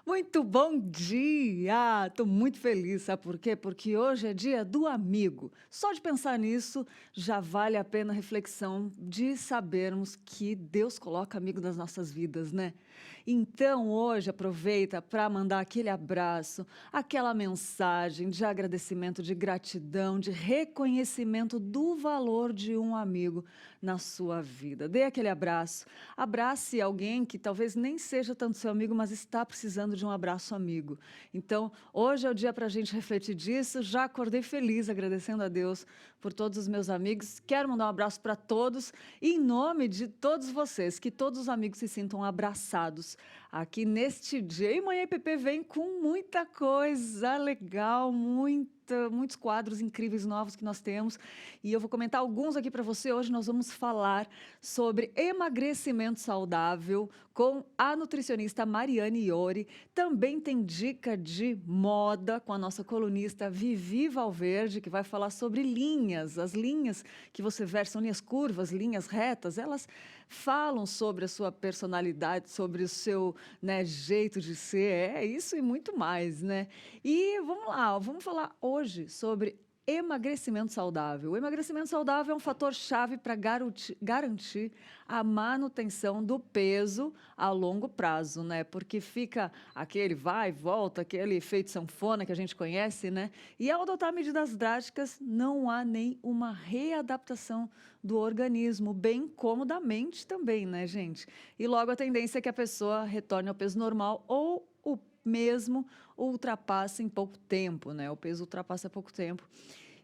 Muito bom dia! Estou muito feliz, sabe por quê? Porque hoje é dia do amigo. Só de pensar nisso já vale a pena a reflexão de sabermos que Deus coloca amigo nas nossas vidas, né? Então hoje aproveita para mandar aquele abraço, aquela mensagem de agradecimento, de gratidão, de reconhecimento do valor de um amigo na sua vida. Dê aquele abraço. Abrace alguém que talvez nem seja tanto seu amigo, mas está precisando de um abraço amigo. Então, hoje é o dia para a gente refletir disso. Já acordei feliz, agradecendo a Deus por todos os meus amigos. Quero mandar um abraço para todos e em nome de todos vocês, que todos os amigos se sintam abraçados aqui neste dia. E Manhã PP vem com muita coisa legal, muitos quadros incríveis novos que nós temos e eu vou comentar alguns aqui para você. Hoje nós vamos falar sobre emagrecimento saudável com a nutricionista Mariane Iori. Também tem dica de moda com a nossa colunista Vivi Valverde, que vai falar sobre linhas. As linhas que você veste são linhas curvas, linhas retas, elas falam sobre a sua personalidade, sobre o seu, né, jeito de ser, é isso e muito mais, né? E vamos lá, vamos falar hoje sobre emagrecimento saudável. O emagrecimento saudável é um fator-chave para garantir a manutenção do peso a longo prazo, né? Porque fica aquele vai e volta, aquele efeito sanfona que a gente conhece, né? E ao adotar medidas drásticas, não há nem uma readaptação do organismo, bem como da mente também, né, gente? E logo a tendência é que a pessoa retorne ao peso normal ou o mesmo ultrapassa em pouco tempo, né? O peso ultrapassa pouco tempo.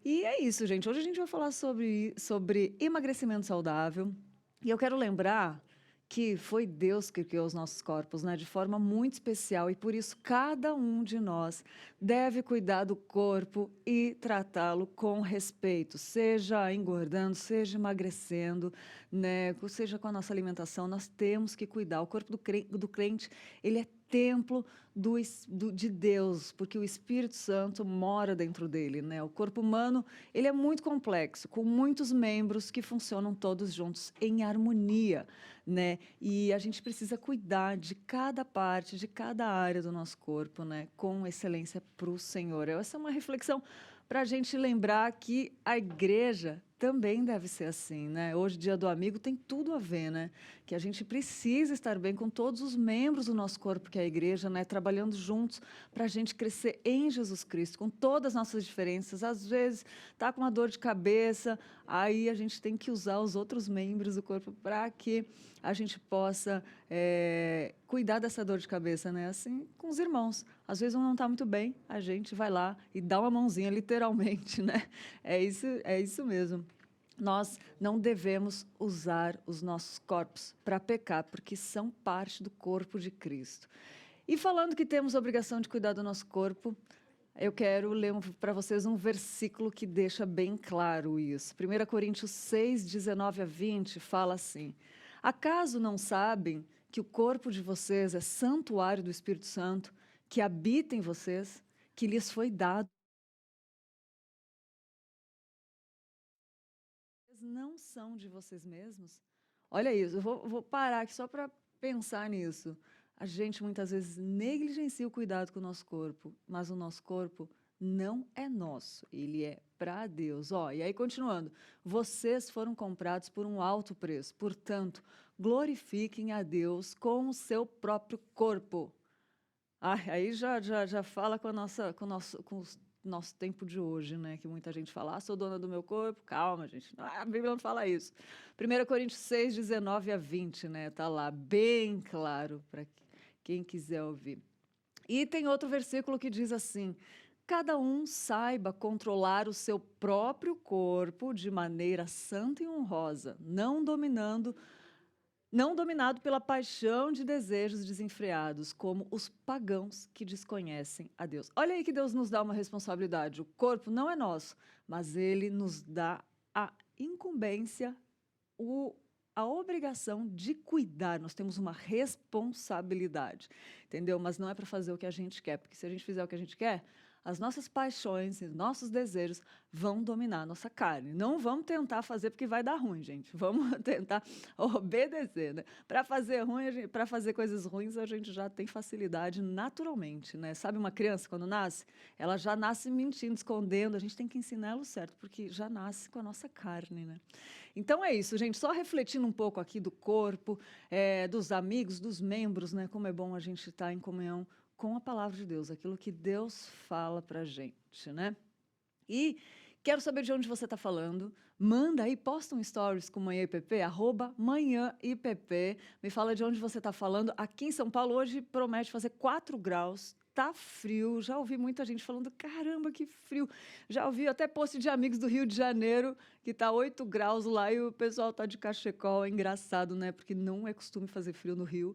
E é isso, gente. Hoje a gente vai falar sobre emagrecimento saudável. E eu quero lembrar que foi Deus que criou os nossos corpos, né? De forma muito especial. E por isso cada um de nós deve cuidar do corpo e tratá-lo com respeito. Seja engordando, seja emagrecendo, né? Seja com a nossa alimentação, nós temos que cuidar. O corpo do crente, ele é templo de Deus, porque o Espírito Santo mora dentro dele, né? O corpo humano, ele é muito complexo, com muitos membros que funcionam todos juntos em harmonia, né? E a gente precisa cuidar de cada parte, de cada área do nosso corpo, né? Com excelência para o Senhor. Essa é uma reflexão para a gente lembrar que a igreja também deve ser assim, né? Hoje, Dia do Amigo, tem tudo a ver, né? Que a gente precisa estar bem com todos os membros do nosso corpo, que é a igreja, né? Trabalhando juntos para a gente crescer em Jesus Cristo, com todas as nossas diferenças. Às vezes, tá com uma dor de cabeça, aí a gente tem que usar os outros membros do corpo para que a gente possa cuidar dessa dor de cabeça, né? Assim, com os irmãos. Às vezes um não está muito bem, a gente vai lá e dá uma mãozinha, literalmente, né? É isso mesmo. Nós não devemos usar os nossos corpos para pecar, porque são parte do corpo de Cristo. E falando que temos a obrigação de cuidar do nosso corpo, eu quero ler para vocês um versículo que deixa bem claro isso. 1 Coríntios 6, 19 a 20 fala assim: Acaso não sabem que o corpo de vocês é santuário do Espírito Santo, que habita em vocês, que lhes foi dado? Vocês não são de vocês mesmos? Olha isso, eu vou parar aqui só para pensar nisso. A gente muitas vezes negligencia o cuidado com o nosso corpo, mas o nosso corpo não é nosso, ele é para Deus. Ó, e aí continuando, vocês foram comprados por um alto preço, portanto, glorifiquem a Deus com o seu próprio corpo. Ah, aí já fala com a nossa, com o nosso tempo de hoje, né? Que muita gente fala, sou dona do meu corpo. Calma, gente. A Bíblia não fala isso. 1 Coríntios 6, 19 a 20, né? Tá lá bem claro para quem quiser ouvir. E tem outro versículo que diz assim: cada um saiba controlar o seu próprio corpo de maneira santa e honrosa, não dominado pela paixão de desejos desenfreados, como os pagãos que desconhecem a Deus. Olha aí que Deus nos dá uma responsabilidade. O corpo não é nosso, mas ele nos dá a incumbência, o, a obrigação de cuidar. Nós temos uma responsabilidade, entendeu? Mas não é para fazer o que a gente quer, porque se a gente fizer o que a gente quer, as nossas paixões e nossos desejos vão dominar a nossa carne. Não vamos tentar fazer porque vai dar ruim, gente. Vamos tentar obedecer, né? Para fazer ruim, para fazer coisas ruins, a gente já tem facilidade naturalmente, né? Sabe uma criança quando nasce? Ela já nasce mentindo, escondendo. A gente tem que ensinar ela o certo, porque já nasce com a nossa carne, né? Então é isso, gente. Só refletindo um pouco aqui do corpo, dos amigos, dos membros, né? Como é bom a gente estar em comunhão com a palavra de Deus, aquilo que Deus fala para a gente, né? E quero saber de onde você está falando. Manda aí, posta um stories com Manhã IPP, @manhãIPP. Me fala de onde você está falando. Aqui em São Paulo, hoje promete fazer 4 graus. Tá frio, já ouvi muita gente falando, caramba, que frio. Já ouvi até post de amigos do Rio de Janeiro, que tá 8 graus lá e o pessoal tá de cachecol. É engraçado, né? Porque não é costume fazer frio no Rio.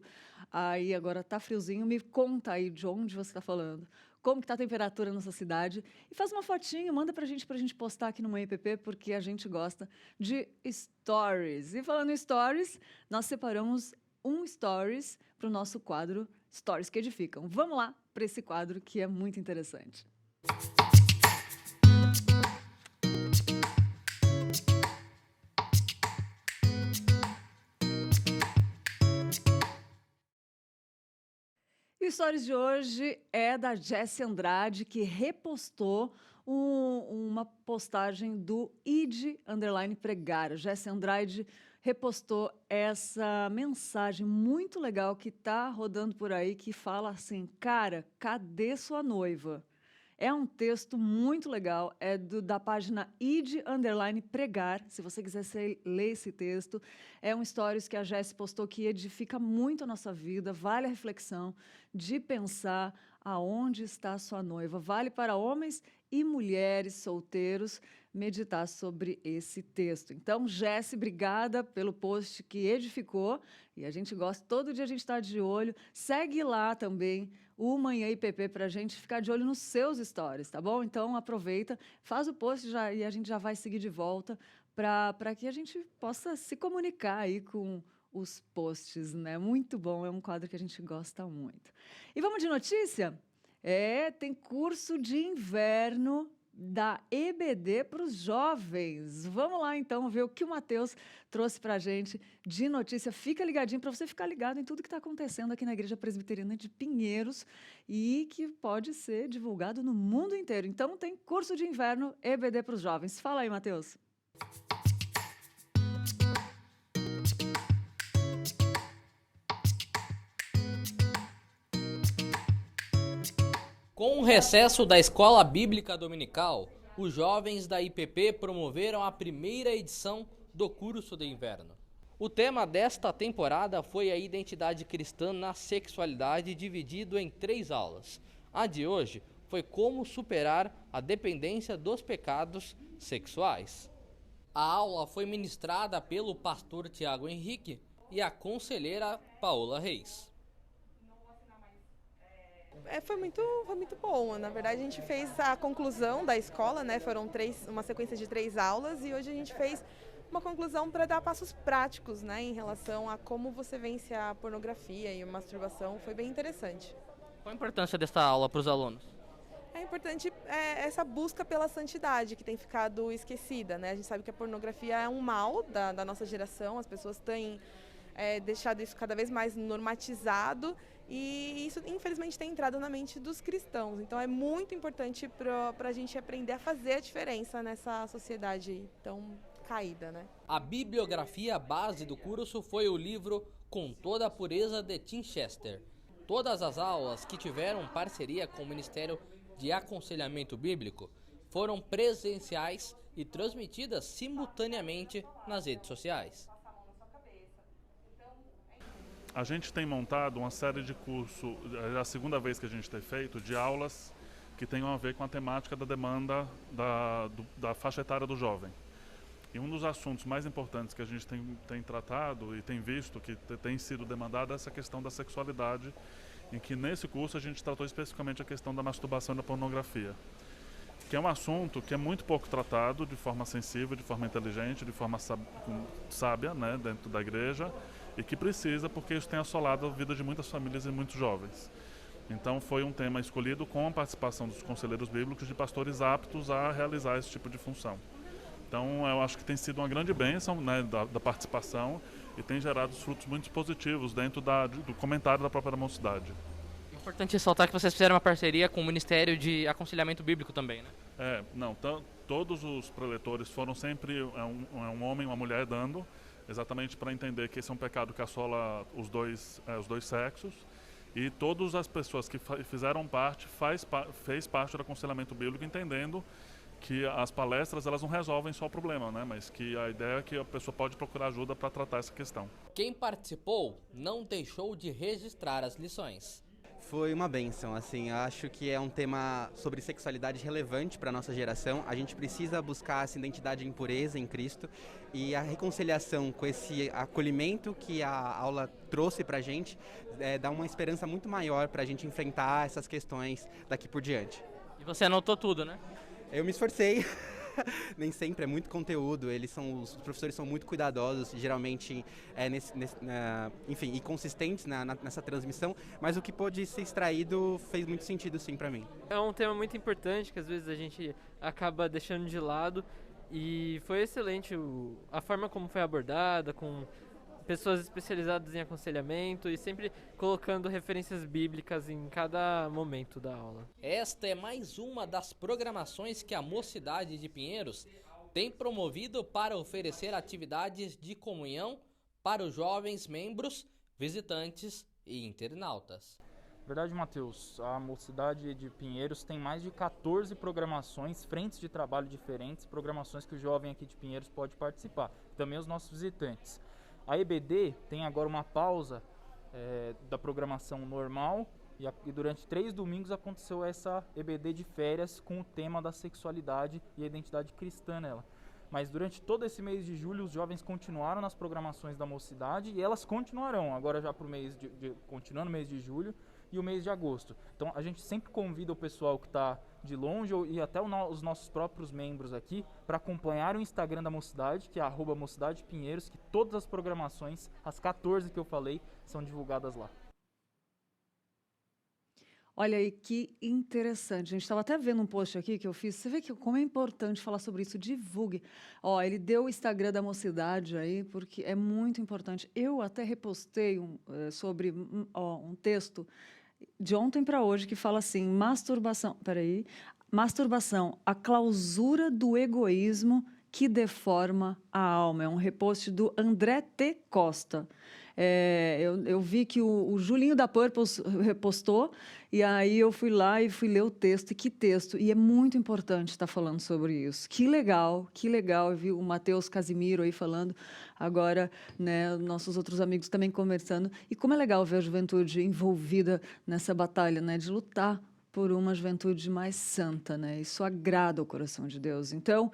Aí agora tá friozinho. Me conta aí de onde você está falando. Como que tá a temperatura na sua cidade. E faz uma fotinho, manda pra gente postar aqui no Manhã IPP, porque a gente gosta de stories. E falando em stories, nós separamos um stories para o nosso quadro Stories que Edificam. Vamos lá para esse quadro que é muito interessante. E o Stories de hoje é da Jessie Andrade, que repostou uma postagem do id_pregar. Jessie Andrade repostou essa mensagem muito legal que está rodando por aí, que fala assim, cara, cadê sua noiva? É um texto muito legal, da página id_pregar, se você quiser ler esse texto. É um stories que a Jessie postou que edifica muito a nossa vida, vale a reflexão de pensar aonde está a sua noiva. Vale para homens e mulheres solteiros meditar sobre esse texto. Então, Jessie, obrigada pelo post que edificou, e a gente gosta, todo dia a gente está de olho. Segue lá também o Manhã IPP para a gente ficar de olho nos seus stories, tá bom? Então, aproveita, faz o post e a gente já vai seguir de volta para que a gente possa se comunicar aí com os posts, né? Muito bom, é um quadro que a gente gosta muito. E vamos de notícia? Tem curso de inverno da EBD para os jovens. Vamos lá, então, ver o que o Matheus trouxe para a gente de notícia. Fica ligadinho para você ficar ligado em tudo que está acontecendo aqui na Igreja Presbiteriana de Pinheiros e que pode ser divulgado no mundo inteiro. Então, tem curso de inverno EBD para os jovens. Fala aí, Matheus. Com o recesso da Escola Bíblica Dominical, os jovens da IPP promoveram a primeira edição do curso de inverno. O tema desta temporada foi a identidade cristã na sexualidade, dividido em 3 aulas. A de hoje foi como superar a dependência dos pecados sexuais. A aula foi ministrada pelo pastor Tiago Henrique e a conselheira Paola Reis. Foi muito bom. Na verdade, a gente fez a conclusão da escola, né? Foram uma sequência de 3 aulas e hoje a gente fez uma conclusão para dar passos práticos, né? Em relação a como você vence a pornografia e a masturbação. Foi bem interessante. Qual a importância desta aula para os alunos? É importante essa busca pela santidade que tem ficado esquecida, né? A gente sabe que a pornografia é um mal da nossa geração, as pessoas têm deixado isso cada vez mais normatizado e isso, infelizmente, tem entrado na mente dos cristãos. Então, é muito importante para a gente aprender a fazer a diferença nessa sociedade tão caída, né? A bibliografia base do curso foi o livro Com Toda a Pureza, de Tim Chester. Todas as aulas que tiveram parceria com o Ministério de Aconselhamento Bíblico foram presenciais e transmitidas simultaneamente nas redes sociais. A gente tem montado uma série de cursos, é a segunda vez que a gente tem feito, de aulas que tenham a ver com a temática da demanda da faixa etária do jovem. E um dos assuntos mais importantes que a gente tem tratado e tem visto que tem sido demandado é essa questão da sexualidade, em que nesse curso a gente tratou especificamente a questão da masturbação e da pornografia, que é um assunto que é muito pouco tratado de forma sensível, de forma inteligente, de forma sábia, né, dentro da igreja, e que precisa, porque isso tem assolado a vida de muitas famílias e muitos jovens. Então foi um tema escolhido com a participação dos conselheiros bíblicos, de pastores aptos a realizar esse tipo de função. Então eu acho que tem sido uma grande bênção, né, da participação, e tem gerado frutos muito positivos dentro do comentário da própria mocidade. É importante ressaltar que vocês fizeram uma parceria com o Ministério de Aconselhamento Bíblico também, né? Todos os preletores foram sempre um homem e uma mulher dando, exatamente para entender que esse é um pecado que assola os dois sexos, e todas as pessoas que fizeram parte fez parte do aconselhamento bíblico, entendendo que as palestras elas não resolvem só o problema, né? Mas que a ideia é que a pessoa pode procurar ajuda para tratar essa questão. Quem participou não deixou de registrar as lições. Foi uma bênção, assim, acho que é um tema sobre sexualidade relevante para a nossa geração. A gente precisa buscar essa identidade em pureza em Cristo, e a reconciliação com esse acolhimento que a aula trouxe para a gente dá uma esperança muito maior para a gente enfrentar essas questões daqui por diante. E você anotou tudo, né? Eu me esforcei. Nem sempre é muito conteúdo, os professores são muito cuidadosos, geralmente enfim, e consistentes nessa transmissão, mas o que pôde ser extraído fez muito sentido sim para mim. É um tema muito importante que às vezes a gente acaba deixando de lado, e foi excelente a forma como foi abordada, com pessoas especializadas em aconselhamento e sempre colocando referências bíblicas em cada momento da aula. Esta é mais uma das programações que a Mocidade de Pinheiros tem promovido para oferecer atividades de comunhão para os jovens membros, visitantes e internautas. Verdade, Matheus. A Mocidade de Pinheiros tem mais de 14 programações, frentes de trabalho diferentes, programações que o jovem aqui de Pinheiros pode participar, também os nossos visitantes. A EBD tem agora uma pausa da programação normal, e durante 3 domingos aconteceu essa EBD de férias com o tema da sexualidade e a identidade cristã nela. Mas durante todo esse mês de julho os jovens continuaram nas programações da Mocidade, e elas continuarão agora já para o mês continuando o mês de julho e o mês de agosto. Então a gente sempre convida o pessoal que está de longe e até os nossos próprios membros aqui para acompanhar o Instagram da Mocidade, que é @mocidadepinheiros, que todas as programações, as 14 que eu falei, são divulgadas lá. Olha aí que interessante. A gente estava até vendo um post aqui que eu fiz. Você vê como é importante falar sobre isso. Divulgue. Ó, ele deu o Instagram da Mocidade aí, porque é muito importante. Eu até repostei sobre um texto de ontem para hoje que fala assim: masturbação, a clausura do egoísmo que deforma a alma. É um repost do André T. Costa. Eu vi que o Julinho da Purpose repostou, e aí eu fui lá e fui ler o texto. E que texto! E é muito importante estar falando sobre isso. Que legal, que legal. Eu vi o Matheus Casimiro aí falando, agora, né, nossos outros amigos também conversando. E como é legal ver a juventude envolvida nessa batalha, né, de lutar por uma juventude mais santa, né? Isso agrada o coração de Deus. Então,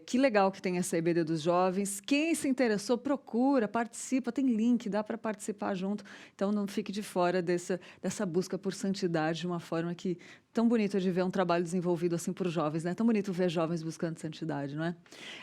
que legal que tem essa EBD dos jovens. Quem se interessou, procura, participa, tem link, dá para participar junto. Então, não fique de fora dessa busca por santidade, de uma forma que tão bonito de ver um trabalho desenvolvido assim por jovens, né? Tão bonito ver jovens buscando santidade, não é?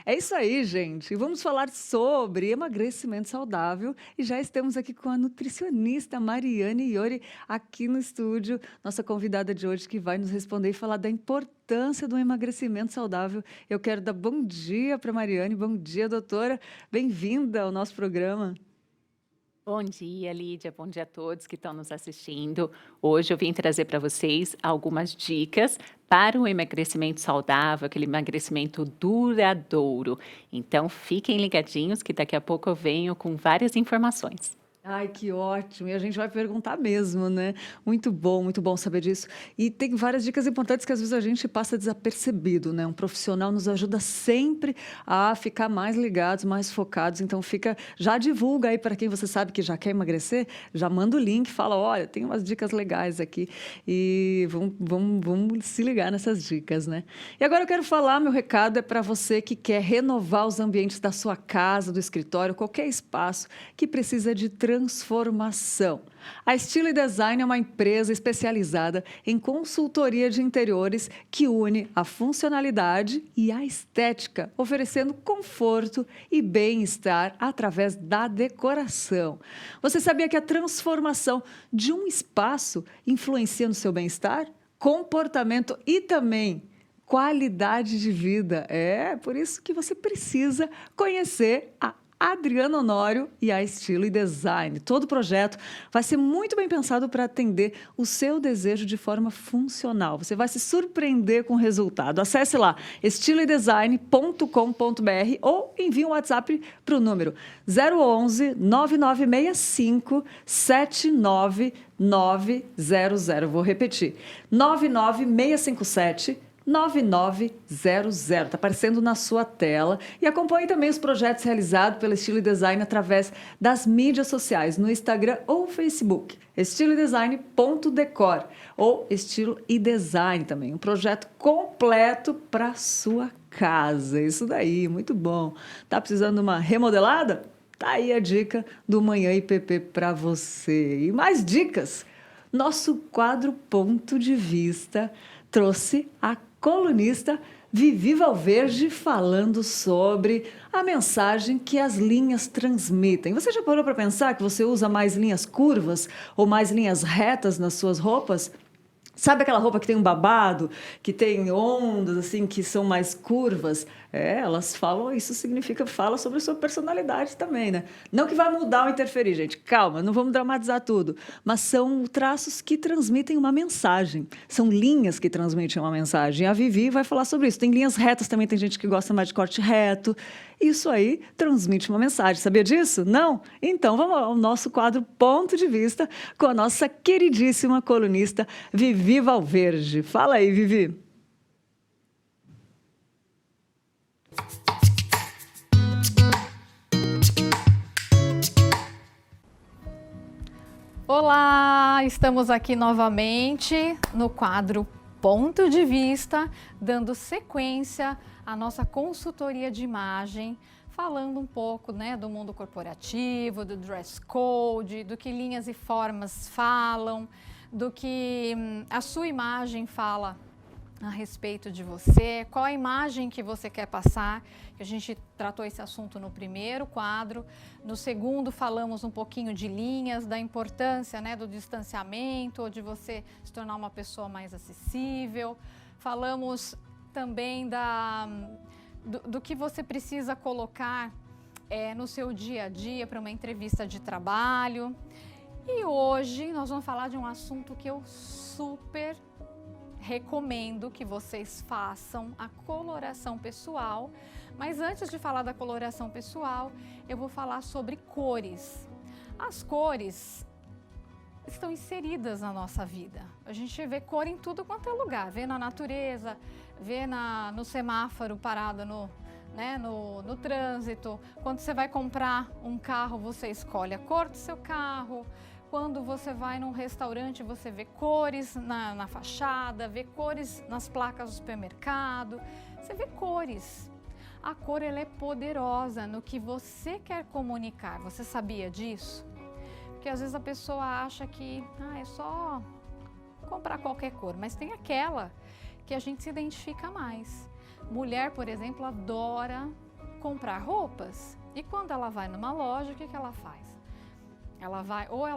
É isso aí, gente. E vamos falar sobre emagrecimento saudável. E já estamos aqui com a nutricionista Mariane Iori aqui no estúdio, nossa convidada de hoje, que vai nos responder e falar da importância do emagrecimento saudável. Eu quero dar bom dia para Mariane. Bom dia, doutora. Bem-vinda ao nosso programa. Bom dia, Lídia. Bom dia a todos que estão nos assistindo. Hoje eu vim trazer para vocês algumas dicas para o emagrecimento saudável, aquele emagrecimento duradouro. Então, fiquem ligadinhos que daqui a pouco eu venho com várias informações. Ai, que ótimo! E a gente vai perguntar mesmo, né? Muito bom saber disso. E tem várias dicas importantes que às vezes a gente passa desapercebido, né? Um profissional nos ajuda sempre a ficar mais ligados, mais focados. Então já divulga aí para quem você sabe que já quer emagrecer, já manda o link, fala, olha, tem umas dicas legais aqui. E vamos se ligar nessas dicas, né? E agora eu quero falar, meu recado é para você que quer renovar os ambientes da sua casa, do escritório, qualquer espaço que precisa de transformação transformação. A Estilo e Design é uma empresa especializada em consultoria de interiores que une a funcionalidade e a estética, oferecendo conforto e bem-estar através da decoração. Você sabia que a transformação de um espaço influencia no seu bem-estar, comportamento e também qualidade de vida? É por isso que você precisa conhecer a Adriana Honório e a Estilo e Design. Todo o projeto vai ser muito bem pensado para atender o seu desejo de forma funcional. Você vai se surpreender com o resultado. Acesse lá estiloedesign.com.br ou envie um WhatsApp para o número 011 9965 79900. Vou repetir, 99657 9900. Está aparecendo na sua tela. E acompanhe também os projetos realizados pela Estilo e Design através das mídias sociais, no Instagram ou Facebook. estiloedesign.decor ou Estilo e Design também. Um projeto completo para sua casa. Isso daí, muito bom. Tá precisando de uma remodelada? Tá aí a dica do Manhã IPP para você. E mais dicas. Nosso quadro Ponto de Vista trouxe a colunista Vivi Valverde falando sobre a mensagem que as linhas transmitem. Você já parou para pensar que você usa mais linhas curvas ou mais linhas retas nas suas roupas? Sabe aquela roupa que tem um babado, que tem ondas assim que são mais curvas? Elas falam, isso fala sobre a sua personalidade também, né? Não que vai mudar ou interferir, gente. Calma, não vamos dramatizar tudo. Mas são traços que transmitem uma mensagem. São linhas que transmitem uma mensagem. A Vivi vai falar sobre isso. Tem linhas retas também, tem gente que gosta mais de corte reto. Isso aí transmite uma mensagem. Sabia disso? Não? Então vamos ao nosso quadro Ponto de Vista com a nossa queridíssima colunista Vivi Valverde. Fala aí, Vivi. Olá, estamos aqui novamente no quadro Ponto de Vista, dando sequência à nossa consultoria de imagem, falando um pouco, né, do mundo corporativo, do dress code, do que linhas e formas falam, do que a sua imagem fala a respeito de você, qual a imagem que você quer passar. A gente tratou esse assunto no primeiro quadro. No segundo, falamos um pouquinho de linhas, da importância, né, do distanciamento, ou de você se tornar uma pessoa mais acessível. Falamos também do que você precisa colocar no seu dia a dia para uma entrevista de trabalho. E hoje nós vamos falar de um assunto que eu super recomendo que vocês façam, a coloração pessoal. Mas antes de falar da coloração pessoal, eu vou falar sobre cores. As cores estão inseridas na nossa vida. A gente vê cor em tudo quanto é lugar. Vê na natureza, vê no semáforo parado no trânsito. Quando você vai comprar um carro, você escolhe a cor do seu carro. Quando você vai num restaurante, você vê cores na fachada, vê cores nas placas do supermercado. Você vê cores. A cor, ela é poderosa no que você quer comunicar. Você sabia disso? Porque às vezes a pessoa acha que é só comprar qualquer cor, mas tem aquela que a gente se identifica mais. Mulher, por exemplo, adora comprar roupas. E quando ela vai numa loja, o que ela faz? Ela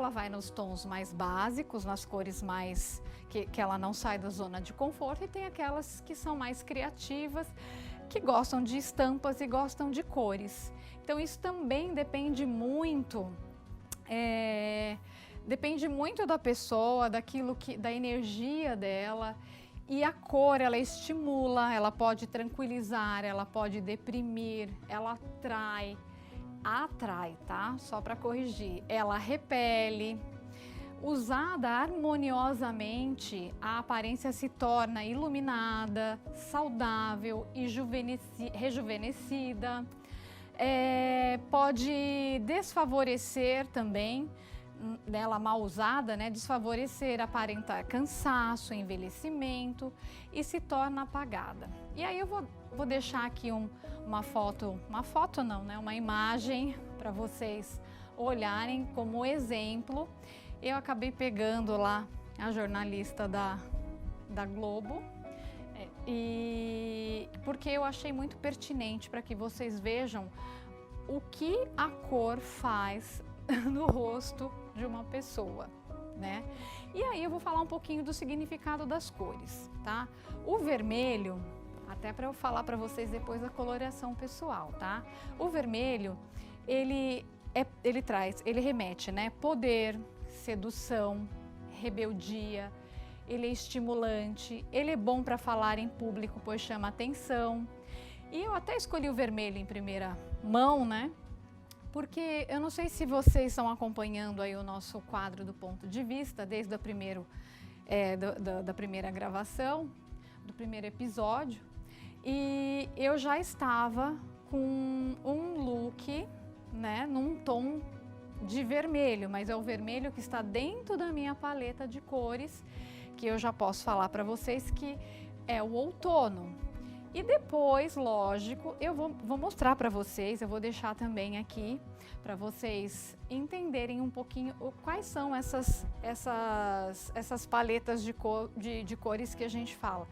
vai nos tons mais básicos, nas cores mais que ela não sai da zona de conforto, e tem aquelas que são mais criativas, que gostam de estampas e gostam de cores. Então isso também depende muito da pessoa, da energia dela. E a cor, ela estimula, ela pode tranquilizar, ela pode deprimir, ela atrai, tá? Só para corrigir. Ela repele. Usada harmoniosamente, a aparência se torna iluminada, saudável e rejuvenescida. Pode desfavorecer também, ela mal usada, né? Desfavorecer, aparentar cansaço, envelhecimento e se torna apagada. E aí eu vou deixar aqui uma imagem para vocês olharem como exemplo. Eu acabei pegando lá a jornalista da Globo, e porque eu achei muito pertinente para que vocês vejam o que a cor faz no rosto de uma pessoa, né? E aí eu vou falar um pouquinho do significado das cores, tá? O vermelho, até para eu falar para vocês depois da coloração pessoal, tá? O vermelho, ele remete, né? Poder, sedução, rebeldia, ele é estimulante, ele é bom para falar em público, pois chama atenção. E eu até escolhi o vermelho em primeira mão, né? Porque eu não sei se vocês estão acompanhando aí o nosso quadro do ponto de vista, desde a da primeira gravação, do primeiro episódio. E eu já estava com um look, né, num tom de vermelho, mas é o vermelho que está dentro da minha paleta de cores, que eu já posso falar para vocês que é o outono. E depois, lógico, eu vou mostrar para vocês, eu vou deixar também aqui para vocês entenderem um pouquinho quais são essas paletas de cores que a gente fala.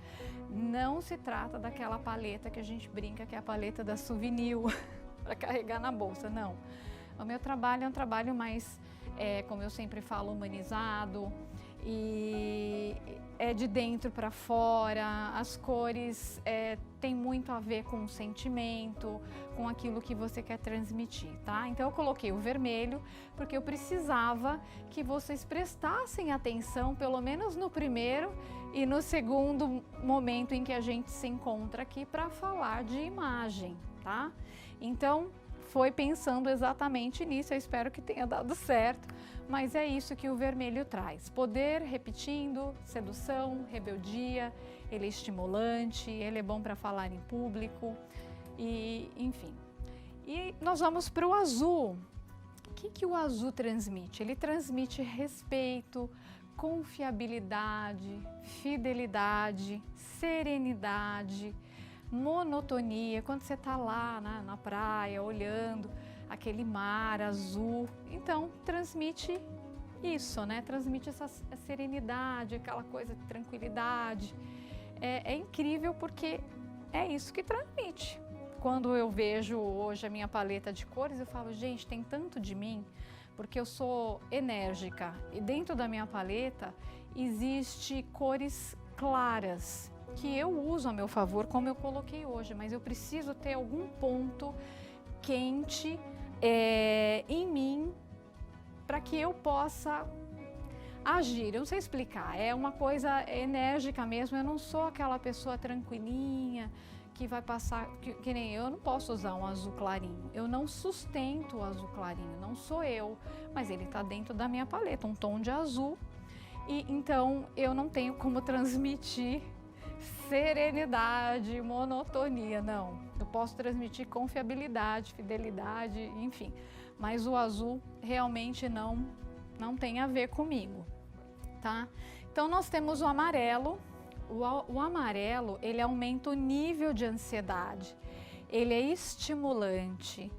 Não se trata daquela paleta que a gente brinca, que é a paleta da Souvenir para carregar na bolsa, não. O meu trabalho é um trabalho mais, como eu sempre falo, humanizado, e é de dentro para fora. As cores têm muito a ver com o sentimento, com aquilo que você quer transmitir, tá? Então eu coloquei o vermelho porque eu precisava que vocês prestassem atenção, pelo menos no primeiro e no segundo momento em que a gente se encontra aqui para falar de imagem, tá? Então foi pensando exatamente nisso, eu espero que tenha dado certo. Mas é isso que o vermelho traz. Poder, repetindo, sedução, rebeldia, ele é estimulante, ele é bom para falar em público, e enfim. E nós vamos para o azul. O que o azul transmite? Ele transmite respeito, confiabilidade, fidelidade, serenidade, monotonia. Quando você está lá na praia, olhando aquele mar azul, então transmite isso, né? Transmite essa serenidade, aquela coisa de tranquilidade. É incrível porque é isso que transmite. Quando eu vejo hoje a minha paleta de cores, eu falo, gente, tem tanto de mim, porque eu sou enérgica e dentro da minha paleta existe cores claras que eu uso a meu favor, como eu coloquei hoje, mas eu preciso ter algum ponto quente em mim para que eu possa agir. Eu não sei explicar, é uma coisa enérgica mesmo. Eu não sou aquela pessoa tranquilinha que vai passar, que nem eu não posso usar um azul clarinho. Eu não sustento o azul clarinho, não sou eu, mas ele está dentro da minha paleta, um tom de azul. E então eu não tenho como transmitir serenidade, monotonia, não. Eu posso transmitir confiabilidade, fidelidade, enfim. Mas o azul realmente não tem a ver comigo, tá? Então nós temos o amarelo. O amarelo, ele aumenta o nível de ansiedade. Ele é estimulante,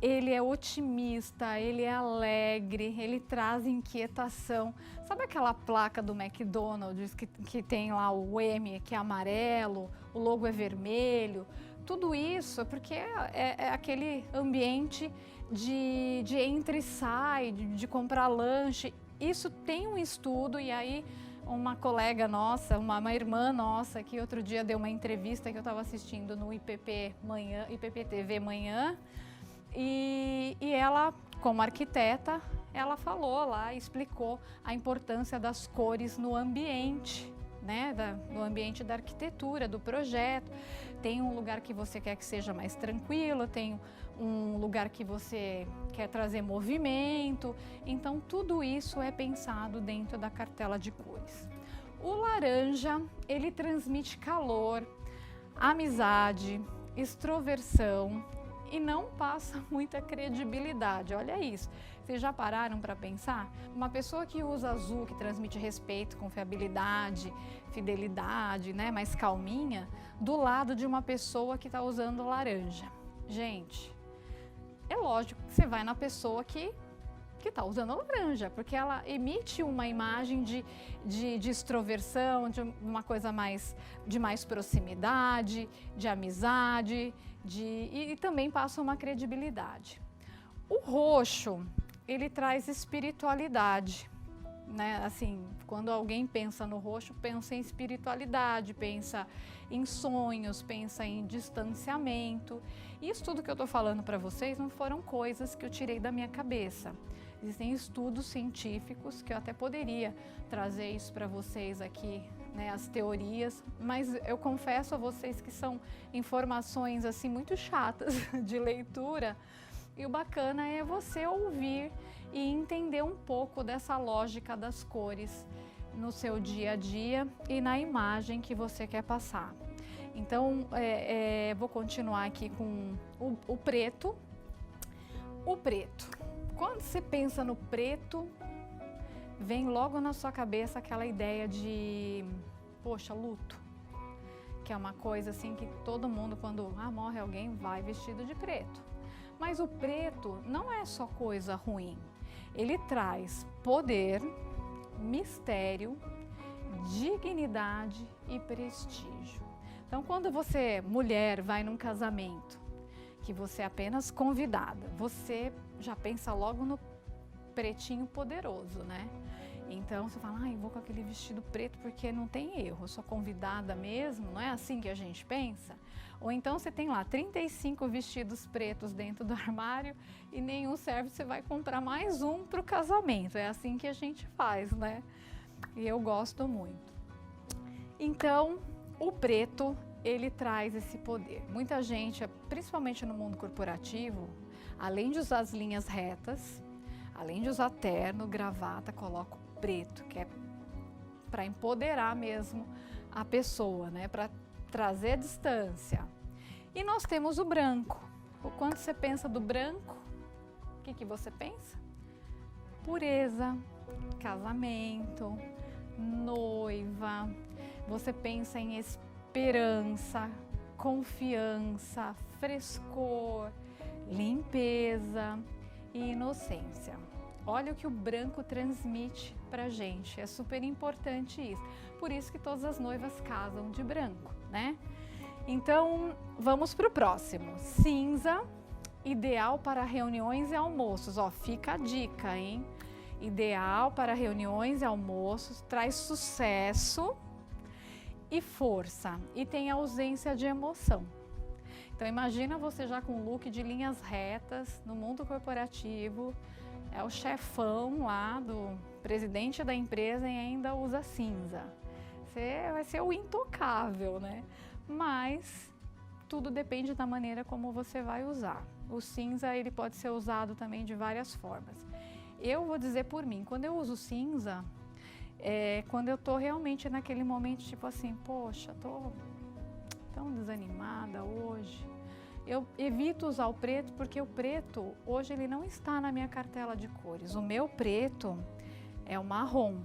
ele é otimista, ele é alegre, ele traz inquietação. Sabe aquela placa do McDonald's que tem lá o M, que é amarelo, o logo é vermelho? Tudo isso é porque é aquele ambiente de entra e sai, de comprar lanche. Isso tem um estudo, e aí uma colega nossa, uma irmã nossa, que outro dia deu uma entrevista que eu estava assistindo no IPP TV Manhã, e ela, como arquiteta, ela falou lá, explicou a importância das cores no ambiente, né, no ambiente da arquitetura, do projeto. Tem um lugar que você quer que seja mais tranquilo, tem um lugar que você quer trazer movimento. Então, tudo isso é pensado dentro da cartela de cores. O laranja, ele transmite calor, amizade, extroversão e não passa muita credibilidade. Olha isso. Vocês já pararam para pensar? Uma pessoa que usa azul, que transmite respeito, confiabilidade, fidelidade, né, mais calminha, do lado de uma pessoa que está usando laranja. Gente, é lógico que você vai na pessoa que que está usando laranja, porque ela emite uma imagem de extroversão, de uma coisa de mais proximidade, de amizade, e também passa uma credibilidade. O roxo, ele traz espiritualidade, né? Assim, quando alguém pensa no roxo, pensa em espiritualidade, pensa em sonhos, pensa em distanciamento. Isso tudo que eu estou falando para vocês não foram coisas que eu tirei da minha cabeça. Existem estudos científicos que eu até poderia trazer isso para vocês aqui, né, as teorias, mas eu confesso a vocês que são informações assim muito chatas de leitura. E o bacana é você ouvir e entender um pouco dessa lógica das cores no seu dia a dia e na imagem que você quer passar. Então, vou continuar aqui com o preto. O preto. Quando você pensa no preto, vem logo na sua cabeça aquela ideia de, poxa, luto. Que é uma coisa assim que todo mundo, quando morre alguém, vai vestido de preto. Mas o preto não é só coisa ruim. Ele traz poder, mistério, dignidade e prestígio. Então, quando você, mulher, vai num casamento, que você é apenas convidada, você já pensa logo no pretinho poderoso, né? Então, você fala, vou com aquele vestido preto porque não tem erro, eu sou convidada mesmo, não é assim que a gente pensa? Ou então você tem lá 35 vestidos pretos dentro do armário e nenhum serve, você vai comprar mais um para o casamento. É assim que a gente faz, né? E eu gosto muito. Então, o preto, ele traz esse poder. Muita gente, principalmente no mundo corporativo, além de usar as linhas retas, além de usar terno, gravata, coloca o preto, que é para empoderar mesmo a pessoa, né? Para trazer distância. E nós temos o branco. Quando você pensa do branco, o que você pensa? Pureza, casamento, noiva. Você pensa em esperança, confiança, frescor, limpeza e inocência. Olha o que o branco transmite pra gente. É super importante isso. Por isso que todas as noivas casam de branco, né? Então, vamos para o próximo. Cinza, ideal para reuniões e almoços. Ó, fica a dica, hein? Ideal para reuniões e almoços, traz sucesso e força. E tem ausência de emoção. Então, imagina você já com look de linhas retas no mundo corporativo. É o chefão lá do presidente da empresa e ainda usa cinza. Você vai ser o intocável, né? Mas tudo depende da maneira como você vai usar. O cinza, ele pode ser usado também de várias formas. Eu vou dizer por mim, quando eu uso cinza, quando eu tô realmente naquele momento, tipo assim, poxa, tô tão desanimada hoje. Eu evito usar o preto porque o preto, hoje, ele não está na minha cartela de cores. O meu preto é o marrom.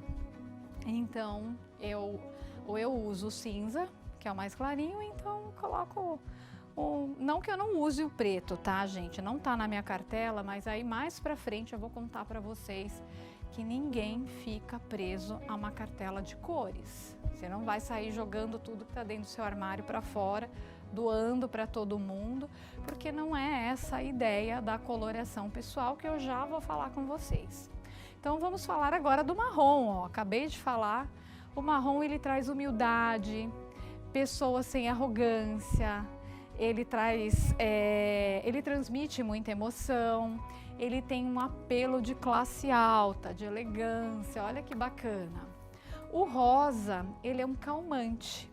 Então, eu uso o cinza, que é o mais clarinho, então coloco não que eu não use o preto, tá, gente? Não tá na minha cartela, mas aí mais pra frente eu vou contar pra vocês que ninguém fica preso a uma cartela de cores. Você não vai sair jogando tudo que tá dentro do seu armário pra fora, doando para todo mundo, porque não é essa a ideia da coloração pessoal que eu já vou falar com vocês. Então vamos falar agora do marrom, ó. Acabei de falar. O marrom, ele traz humildade, pessoa sem arrogância, ele transmite muita emoção, ele tem um apelo de classe alta, de elegância, olha que bacana. O rosa, ele é um calmante,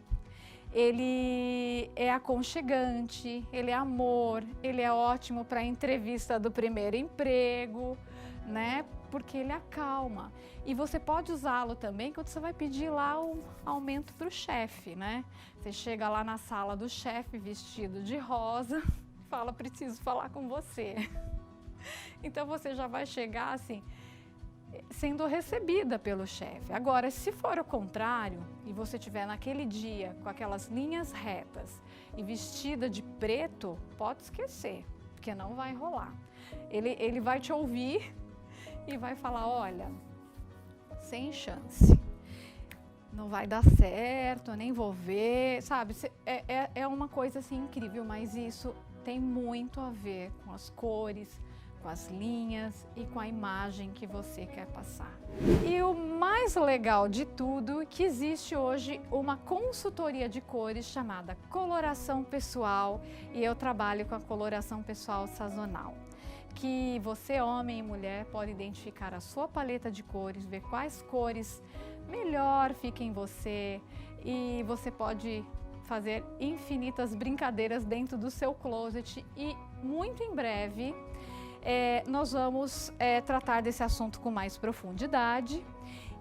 ele é aconchegante, ele é amor, ele é ótimo para a entrevista do primeiro emprego, né? Porque ele acalma. E você pode usá-lo também quando você vai pedir lá o aumento para o chefe, né? Você chega lá na sala do chefe vestido de rosa, fala, preciso falar com você. Então você já vai chegar assim, sendo recebida pelo chefe. Agora, se for o contrário, e você estiver naquele dia com aquelas linhas retas e vestida de preto, pode esquecer, porque não vai rolar. Ele vai te ouvir e vai falar, olha, sem chance, não vai dar certo, eu nem vou ver, sabe? É uma coisa assim incrível, mas isso tem muito a ver com as cores, com as linhas e com a imagem que você quer passar. E o mais legal de tudo é que existe hoje uma consultoria de cores chamada Coloração Pessoal, e eu trabalho com a coloração pessoal sazonal, que você, homem e mulher, pode identificar a sua paleta de cores, ver quais cores melhor ficam em você, e você pode fazer infinitas brincadeiras dentro do seu closet. E muito em breve nós vamos tratar desse assunto com mais profundidade,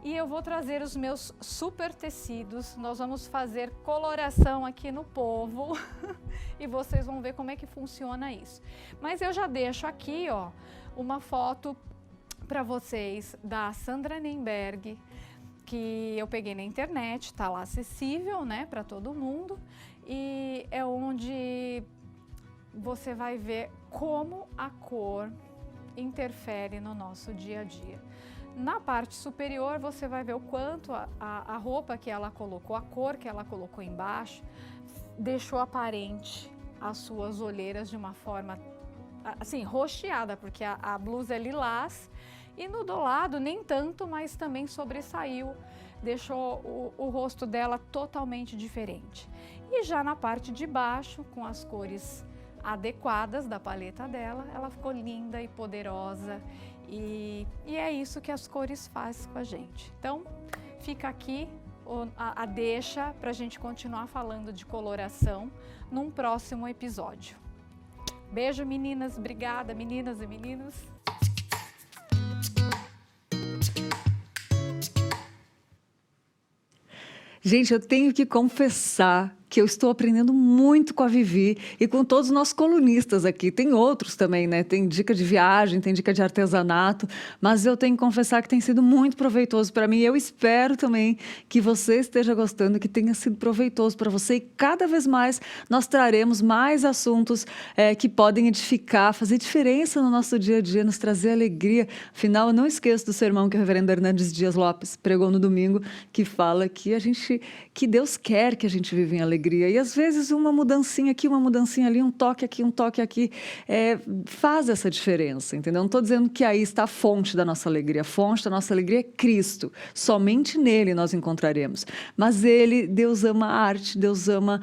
e eu vou trazer os meus super tecidos. Nós vamos fazer coloração aqui no povo e vocês vão ver como é que funciona isso. Mas eu já deixo aqui, ó, uma foto para vocês da Sandra Nemberg, que eu peguei na internet, tá lá acessível, né, para todo mundo, e é onde você vai ver como a cor interfere no nosso dia a dia. Na parte superior você vai ver o quanto a roupa que ela colocou, a cor que ela colocou embaixo, deixou aparente as suas olheiras de uma forma assim, roxeada, porque a blusa é lilás, e no do lado nem tanto, mas também sobressaiu, deixou o rosto dela totalmente diferente. E já na parte de baixo, com as cores adequadas da paleta dela, ela ficou linda e poderosa, e é isso que as cores fazem com a gente. Então fica aqui a deixa para a gente continuar falando de coloração num próximo episódio. Beijo, meninas, obrigada, meninas e meninos. Gente, eu tenho que confessar que eu estou aprendendo muito com a Vivi e com todos os nossos colunistas aqui. Tem outros também, né? Tem dica de viagem, tem dica de artesanato, mas eu tenho que confessar que tem sido muito proveitoso para mim. Eu espero também que você esteja gostando, que tenha sido proveitoso para você, e cada vez mais nós traremos mais assuntos que podem edificar, fazer diferença no nosso dia a dia, nos trazer alegria. Afinal, eu não esqueço do sermão que o reverendo Hernandes Dias Lopes pregou no domingo, que fala que Deus quer que a gente viva em alegria. E às vezes uma mudancinha aqui, uma mudancinha ali, um toque aqui, faz essa diferença, entendeu? Não estou dizendo que aí está a fonte da nossa alegria. A fonte da nossa alegria é Cristo. Somente nele nós encontraremos. Mas Deus ama a arte, Deus ama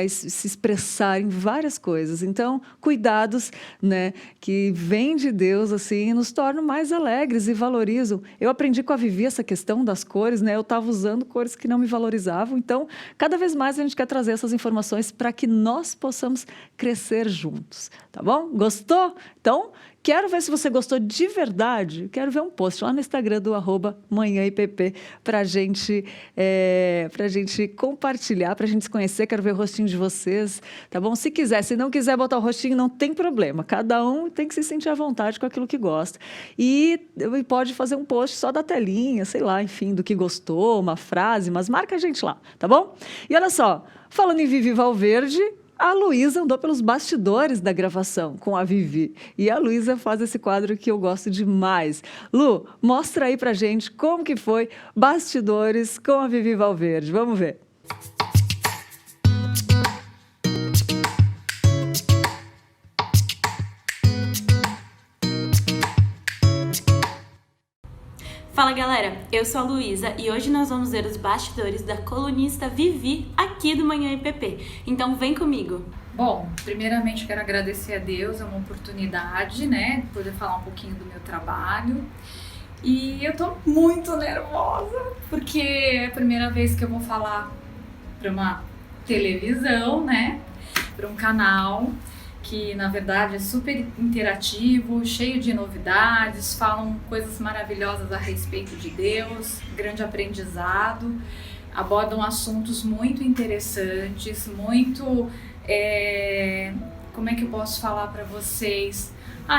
se expressar em várias coisas. Então, cuidados, né, que vêm de Deus, assim, nos tornam mais alegres e valorizam. Eu aprendi com a Vivi essa questão das cores, né? Eu estava usando cores que não me valorizavam. Então, cada vez mais a gente quer trazer essas informações para que nós possamos crescer juntos, tá bom? Gostou? Então, quero ver se você gostou de verdade. Quero ver um post lá no Instagram do @manhãipp para gente compartilhar, para a gente se conhecer. Quero ver o rostinho de vocês, tá bom? Se não quiser botar o rostinho, não tem problema. Cada um tem que se sentir à vontade com aquilo que gosta. E pode fazer um post só da telinha, sei lá, enfim, do que gostou, uma frase, mas marca a gente lá, tá bom? E olha só, falando em Vivi Valverde, a Luísa andou pelos bastidores da gravação com a Vivi. E a Luísa faz esse quadro que eu gosto demais. Lu, mostra aí pra gente como que foi Bastidores com a Vivi Valverde. Vamos ver. Fala galera, eu sou a Luísa e hoje nós vamos ver os bastidores da colunista Vivi aqui do Manhã IPP. Então vem comigo! Bom, primeiramente quero agradecer a Deus, é uma oportunidade, né, de poder falar um pouquinho do meu trabalho. E eu tô muito nervosa, porque é a primeira vez que eu vou falar para uma televisão, né, para um canal que na verdade é super interativo, cheio de novidades, falam coisas maravilhosas a respeito de Deus, grande aprendizado, abordam assuntos muito interessantes, muito, como é que eu posso falar para vocês?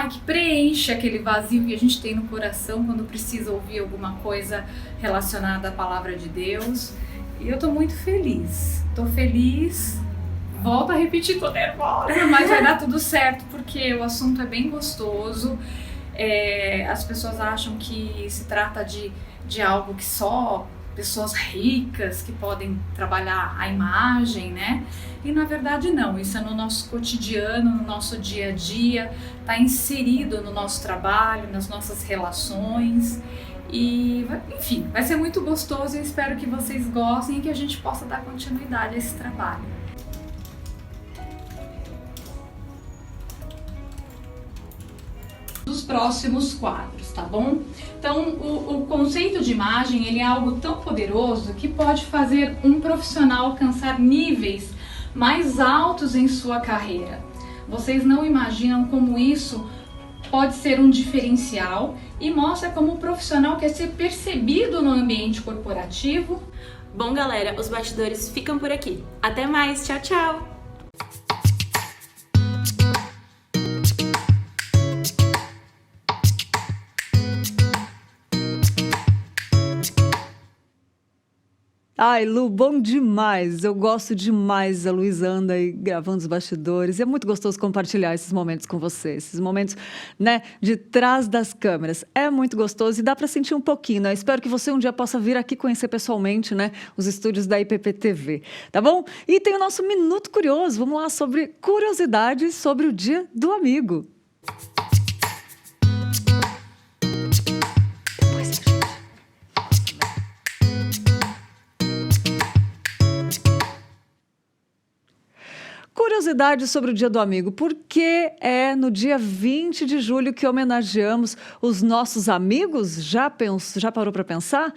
Que preenche aquele vazio que a gente tem no coração quando precisa ouvir alguma coisa relacionada à palavra de Deus. E eu tô muito feliz, volto a repetir, tô nervosa, mas vai dar tudo certo, porque o assunto é bem gostoso, As pessoas acham que se trata de algo que só pessoas ricas que podem trabalhar a imagem, né? E na verdade não, isso é no nosso cotidiano, no nosso dia a dia, está inserido no nosso trabalho, nas nossas relações. E, enfim, vai ser muito gostoso e eu espero que vocês gostem e que a gente possa dar continuidade a esse trabalho. Dos próximos quadros, tá bom? Então, o conceito de imagem, ele é algo tão poderoso que pode fazer um profissional alcançar níveis mais altos em sua carreira. Vocês não imaginam como isso pode ser um diferencial e mostra como o profissional quer ser percebido no ambiente corporativo. Bom, galera, os bastidores ficam por aqui. Até mais, tchau, tchau! Ai, Lu, bom demais. Eu gosto demais da Luísa anda aí gravando os bastidores. E é muito gostoso compartilhar esses momentos com você. Esses momentos, né, de trás das câmeras. É muito gostoso e dá para sentir um pouquinho, né? Espero que você um dia possa vir aqui conhecer pessoalmente, né, os estúdios da IPP-TV, tá bom? E tem o nosso Minuto Curioso. Vamos lá sobre curiosidades sobre o Dia do Amigo. Curiosidade sobre o Dia do Amigo, porque é no dia 20 de julho que homenageamos os nossos amigos? Já parou para pensar?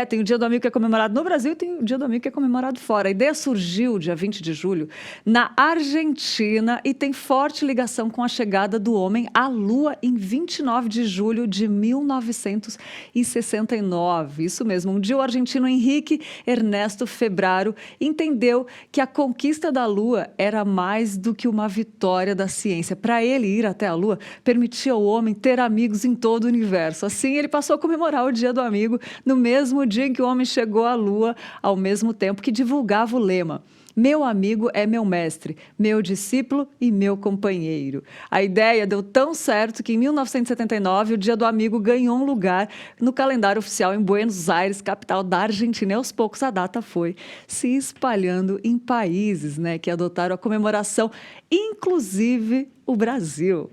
Tem o Dia do Amigo que é comemorado no Brasil e tem o Dia do Amigo que é comemorado fora. A ideia surgiu dia 20 de julho na Argentina e tem forte ligação com a chegada do homem à Lua em 29 de julho de 1969. Isso mesmo, um dia o argentino Henrique Ernesto Febraro entendeu que a conquista da Lua era mais do que uma vitória da ciência. Para ele ir até a Lua, permitia ao homem ter amigos em todo o universo. Assim, ele passou a comemorar o Dia do Amigo no mesmo dia em que o homem chegou à Lua, ao mesmo tempo que divulgava o lema: meu amigo é meu mestre, meu discípulo e meu companheiro. A ideia deu tão certo que em 1979 o Dia do Amigo ganhou um lugar no calendário oficial em Buenos Aires, capital da Argentina. E aos poucos a data foi se espalhando em países, né, que adotaram a comemoração, inclusive o Brasil.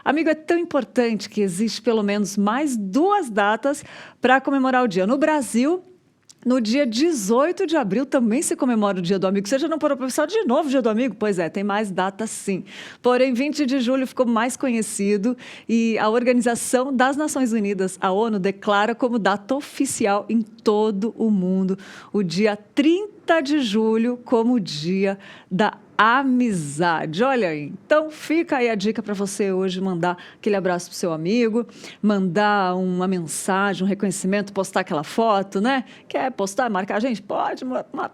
Amigo, é tão importante que existe pelo menos mais 2 datas para comemorar o dia. No Brasil, no dia 18 de abril também se comemora o Dia do Amigo. Você já não parou para pensar de novo o Dia do Amigo? Pois é, tem mais datas sim. Porém, 20 de julho ficou mais conhecido e a Organização das Nações Unidas, a ONU, declara como data oficial em todo o mundo o dia 30 de julho como o Dia da Amizade. Olha aí, então fica aí a dica para você hoje mandar aquele abraço pro seu amigo, mandar uma mensagem, um reconhecimento, postar aquela foto, né? Quer postar, marcar a gente? Pode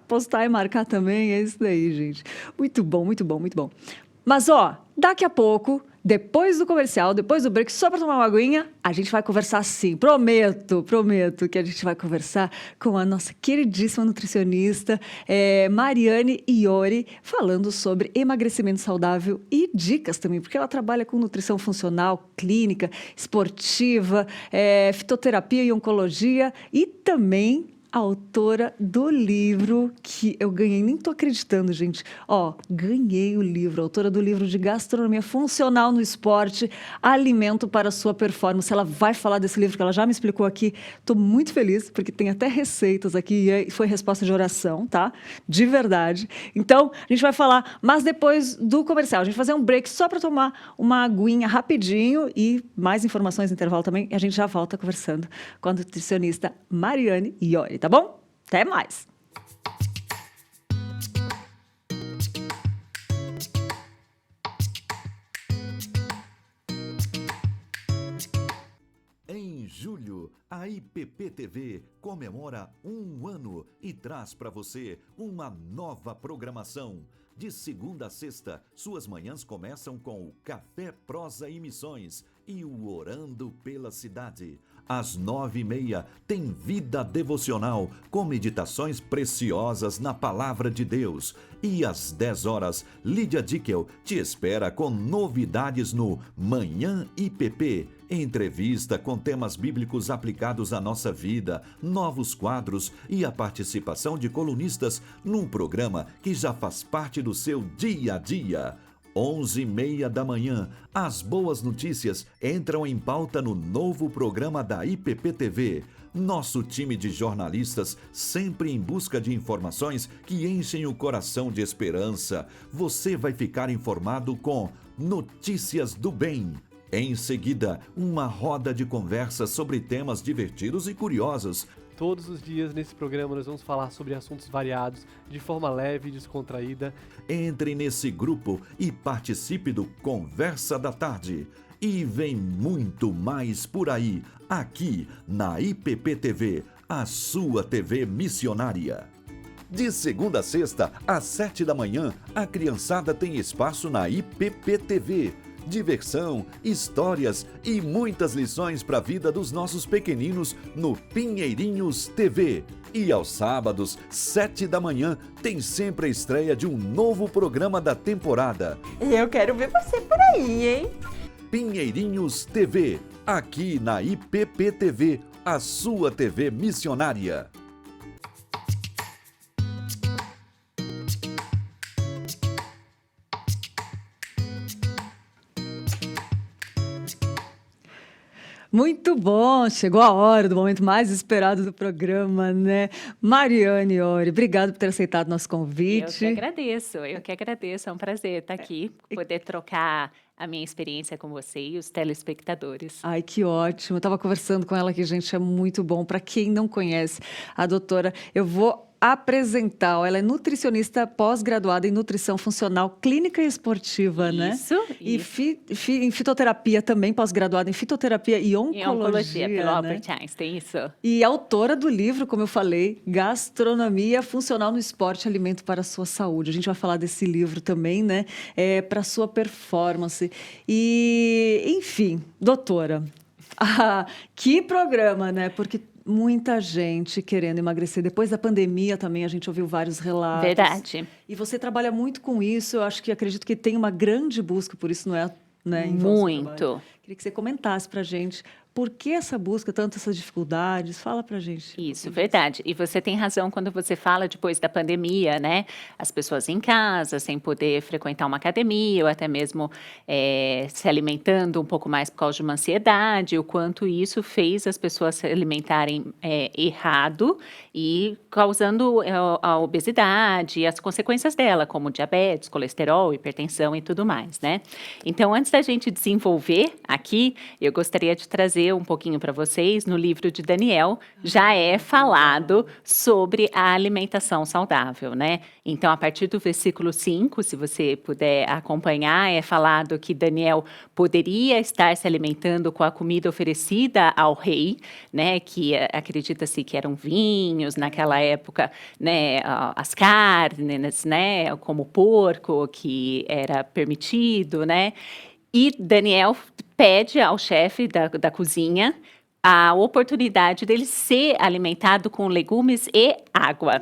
postar e marcar também, é isso daí, gente. Muito bom, muito bom, muito bom. Mas, daqui a pouco, depois do comercial, depois do break, só para tomar uma aguinha, a gente vai conversar sim. Prometo que a gente vai conversar com a nossa queridíssima nutricionista, Mariane Iori, falando sobre emagrecimento saudável e dicas também, porque ela trabalha com nutrição funcional, clínica, esportiva, fitoterapia e oncologia e também a autora do livro que eu ganhei, nem tô acreditando, gente. Ganhei o livro, autora do livro de gastronomia funcional no esporte, alimento para a sua performance. Ela vai falar desse livro que ela já me explicou aqui. Tô muito feliz, porque tem até receitas aqui e foi resposta de oração, tá? De verdade. Então, a gente vai falar, mas depois do comercial. A gente vai fazer um break só para tomar uma aguinha rapidinho e mais informações no intervalo também. E a gente já volta conversando com a nutricionista Mariane Iori. Tá bom? Até mais! Em julho, a IPP-TV comemora 1 ano e traz para você uma nova programação. De segunda a sexta, suas manhãs começam com o Café Prosa e Missões e o Orando pela Cidade. às 9h30, tem Vida Devocional, com meditações preciosas na Palavra de Deus. E às 10 horas, Lídia Dickel te espera com novidades no Manhã IPP. Entrevista com temas bíblicos aplicados à nossa vida, novos quadros e a participação de colunistas num programa que já faz parte do seu dia a dia. 11h30 da manhã, as boas notícias entram em pauta no novo programa da IPP TV. Nosso time de jornalistas, sempre em busca de informações que enchem o coração de esperança. Você vai ficar informado com Notícias do Bem. Em seguida, uma roda de conversa sobre temas divertidos e curiosos. Todos os dias nesse programa nós vamos falar sobre assuntos variados, de forma leve e descontraída. Entre nesse grupo e participe do Conversa da Tarde. E vem muito mais por aí, aqui na IPP TV, a sua TV missionária. De segunda a sexta, às 7 da manhã, a criançada tem espaço na IPP TV. Diversão, histórias e muitas lições para a vida dos nossos pequeninos no Pinheirinhos TV. E aos sábados, 7 da manhã, tem sempre a estreia de um novo programa da temporada. Eu quero ver você por aí, hein? Pinheirinhos TV, aqui na IPP TV, a sua TV missionária. Muito bom, chegou a hora do momento mais esperado do programa, né? Mariane Iori, obrigado por ter aceitado nosso convite. Eu que agradeço, é um prazer estar aqui, poder trocar a minha experiência com você e os telespectadores. Ai, que ótimo, eu estava conversando com ela aqui, gente, é muito bom. Para quem não conhece a doutora, eu vou apresentar. Ela é nutricionista pós-graduada em nutrição funcional clínica e esportiva, né? Isso. E em fitoterapia também, pós-graduada em fitoterapia e oncologia, pelo né? Albert Einstein, isso. E autora do livro, como eu falei, Gastronomia Funcional no Esporte, Alimento para a Sua Saúde. A gente vai falar desse livro também, né? Para a sua performance. E, enfim, doutora, que programa, né? Porque muita gente querendo emagrecer. Depois da pandemia também a gente ouviu vários relatos. Verdade. E você trabalha muito com isso. Eu acho que acredito que tem uma grande busca por isso, não é? Né, muito. Queria que você comentasse pra gente por que essa busca, tanto essas dificuldades. Fala pra gente. Isso, verdade. E você tem razão quando você fala depois da pandemia, né? As pessoas em casa, sem poder frequentar uma academia, ou até mesmo se alimentando um pouco mais por causa de uma ansiedade, o quanto isso fez as pessoas se alimentarem errado e causando a obesidade e as consequências dela, como diabetes, colesterol, hipertensão e tudo mais, né? Então, antes da gente desenvolver aqui, eu gostaria de trazer um pouquinho para vocês. No livro de Daniel, já é falado sobre a alimentação saudável, né? Então, a partir do versículo 5, se você puder acompanhar, é falado que Daniel poderia estar se alimentando com a comida oferecida ao rei, né? Que acredita-se que eram vinhos naquela época, né? As carnes, né? Como porco, que era permitido, né? E Daniel pede ao chefe da cozinha a oportunidade dele ser alimentado com legumes e água.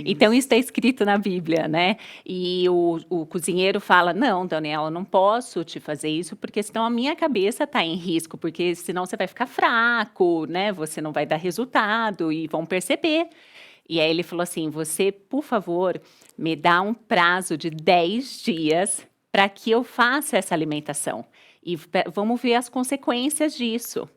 Então, isso está escrito na Bíblia, né? E o cozinheiro fala, não, Daniel, eu não posso te fazer isso, porque senão a minha cabeça está em risco, porque senão você vai ficar fraco, né? Você não vai dar resultado e vão perceber. E aí ele falou assim, você, por favor, me dá um prazo de 10 dias para que eu faça essa alimentação. E vamos ver as consequências disso.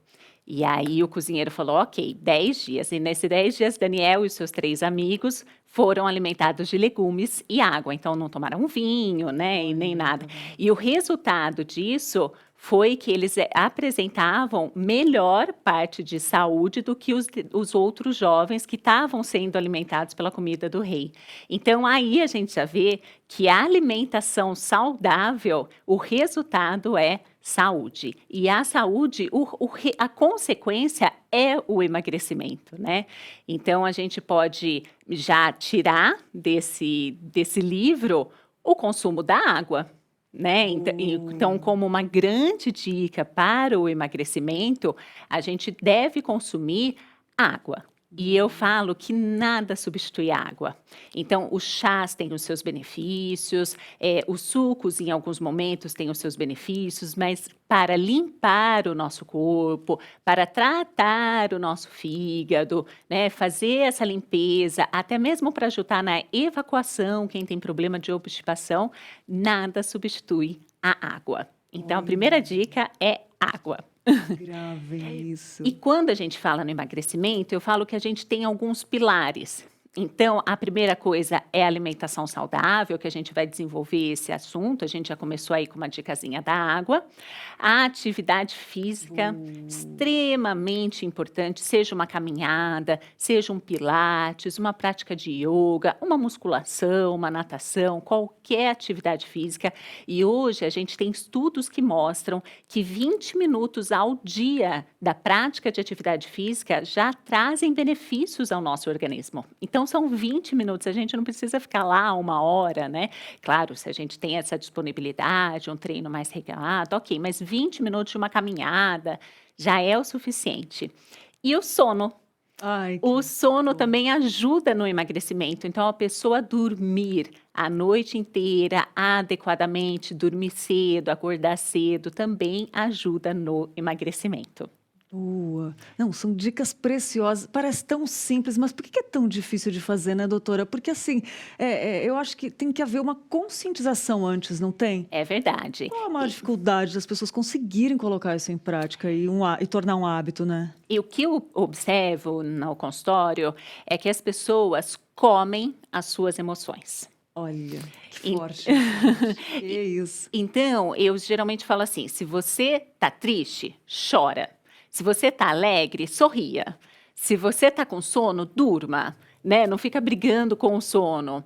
E aí o cozinheiro falou, ok, 10 dias. E nesses 10 dias, Daniel e os seus 3 amigos foram alimentados de legumes e água. Então, não tomaram vinho, né, e nem nada. E o resultado disso foi que eles apresentavam melhor parte de saúde do que os outros jovens que estavam sendo alimentados pela comida do rei. Então, aí a gente já vê que a alimentação saudável, o resultado é saúde. E a saúde, a consequência é o emagrecimento, né? Então, a gente pode já tirar desse livro o consumo da água. Né? Então, como uma grande dica para o emagrecimento, a gente deve consumir água. E eu falo que nada substitui água. Então, os chás têm os seus benefícios, os sucos, em alguns momentos, têm os seus benefícios, mas para limpar o nosso corpo, para tratar o nosso fígado, né, fazer essa limpeza, até mesmo para ajudar na evacuação, quem tem problema de obstipação, nada substitui a água. Então, a primeira dica é água. Gravem isso. E quando a gente fala no emagrecimento, eu falo que a gente tem alguns pilares. Então, a primeira coisa é a alimentação saudável, que a gente vai desenvolver esse assunto. A gente já começou aí com uma dicasinha da água. A atividade física, extremamente importante, seja uma caminhada, seja um pilates, uma prática de yoga, uma musculação, uma natação, qualquer atividade física. E hoje a gente tem estudos que mostram que 20 minutos ao dia da prática de atividade física já trazem benefícios ao nosso organismo. Então, são 20 minutos, a gente não precisa ficar lá 1 hora, né? Claro, se a gente tem essa disponibilidade, um treino mais regrado, ok, mas 20 minutos de uma caminhada já é o suficiente. E o sono. O sono também ajuda no emagrecimento, então a pessoa dormir a noite inteira adequadamente, dormir cedo, acordar cedo, também ajuda no emagrecimento. Boa. Não, são dicas preciosas. Parece tão simples, mas por que é tão difícil de fazer, né, doutora? Porque, assim, eu acho que tem que haver uma conscientização antes, não tem? É verdade. Qual a maior dificuldade das pessoas conseguirem colocar isso em prática e tornar um hábito, né? E o que eu observo no consultório é que as pessoas comem as suas emoções. Olha, que forte. Que isso. Então, eu geralmente falo assim, se você tá triste, chora. Se você tá alegre, sorria. Se você tá com sono, durma, né? Não fica brigando com o sono.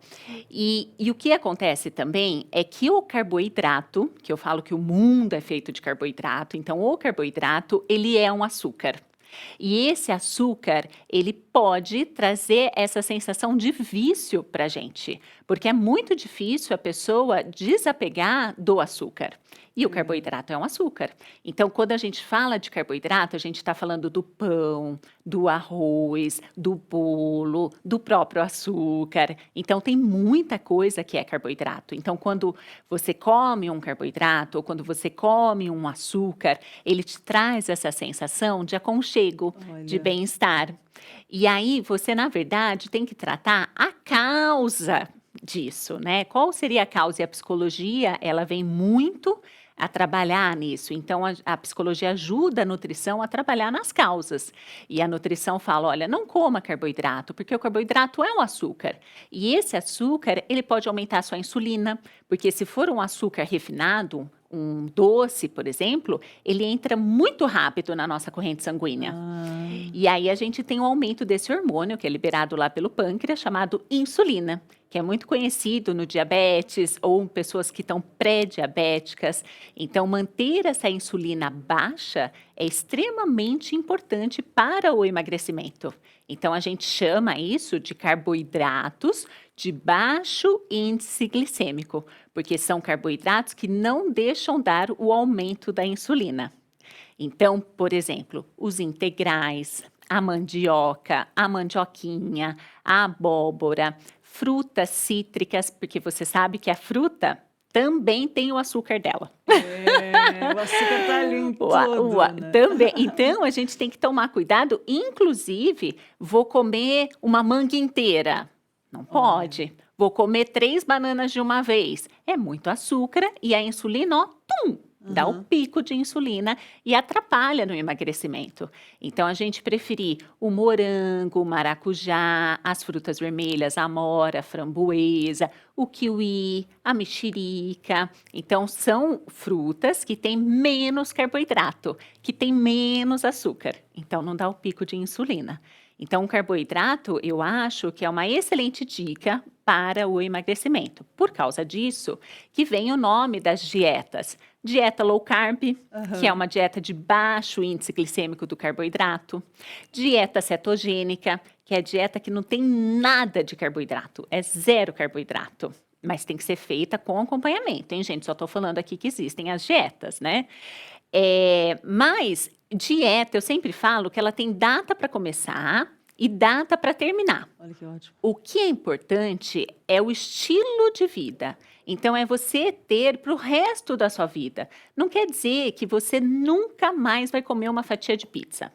E o que acontece também é que o carboidrato, que eu falo que o mundo é feito de carboidrato, então o carboidrato, ele é um açúcar. E esse açúcar, ele pode trazer essa sensação de vício para a gente, porque é muito difícil a pessoa desapegar do açúcar. E o carboidrato é um açúcar. Então, quando a gente fala de carboidrato, a gente está falando do pão, do arroz, do bolo, do próprio açúcar. Então, tem muita coisa que é carboidrato. Então, quando você come um carboidrato ou quando você come um açúcar, ele te traz essa sensação de aconchego, de bem-estar. E aí, você, na verdade, tem que tratar a causa disso, né? Qual seria a causa? E a psicologia, ela vem muito a trabalhar nisso. Então, a psicologia ajuda a nutrição a trabalhar nas causas. E a nutrição fala, olha, não coma carboidrato, porque o carboidrato é um açúcar. E esse açúcar, ele pode aumentar a sua insulina, porque se for um açúcar refinado, um doce, por exemplo, ele entra muito rápido na nossa corrente sanguínea. E aí a gente tem um aumento desse hormônio, que é liberado lá pelo pâncreas, chamado insulina, que é muito conhecido no diabetes ou pessoas que estão pré-diabéticas. Então, manter essa insulina baixa é extremamente importante para o emagrecimento. Então, a gente chama isso de carboidratos de baixo índice glicêmico, porque são carboidratos que não deixam dar o aumento da insulina. Então, por exemplo, os integrais, a mandioca, a mandioquinha, a abóbora, frutas cítricas, porque você sabe que a fruta também tem o açúcar dela. O açúcar está ali em tudo, né? Também. Então, a gente tem que tomar cuidado. Inclusive, vou comer uma manga inteira. Não pode. Vou comer 3 bananas de uma vez. É muito açúcar e a insulina, ó, dá um pico de insulina e atrapalha no emagrecimento. Então, a gente preferir o morango, o maracujá, as frutas vermelhas, a amora, a framboesa, o kiwi, a mexerica. Então, são frutas que têm menos carboidrato, que têm menos açúcar. Então, não dá o pico de insulina. Então, o carboidrato, eu acho que é uma excelente dica para o emagrecimento. Por causa disso, que vem o nome das dietas. Dieta low carb, que é uma dieta de baixo índice glicêmico do carboidrato. Dieta cetogênica, que é a dieta que não tem nada de carboidrato, é 0 carboidrato. mas tem que ser feita com acompanhamento, hein, gente? Só estou falando aqui que existem as dietas, né? Mas dieta, eu sempre falo que ela tem data para começar e data para terminar. Olha que ótimo. O que é importante é o estilo de vida. Então, é você ter para o resto da sua vida. Não quer dizer que você nunca mais vai comer uma fatia de pizza.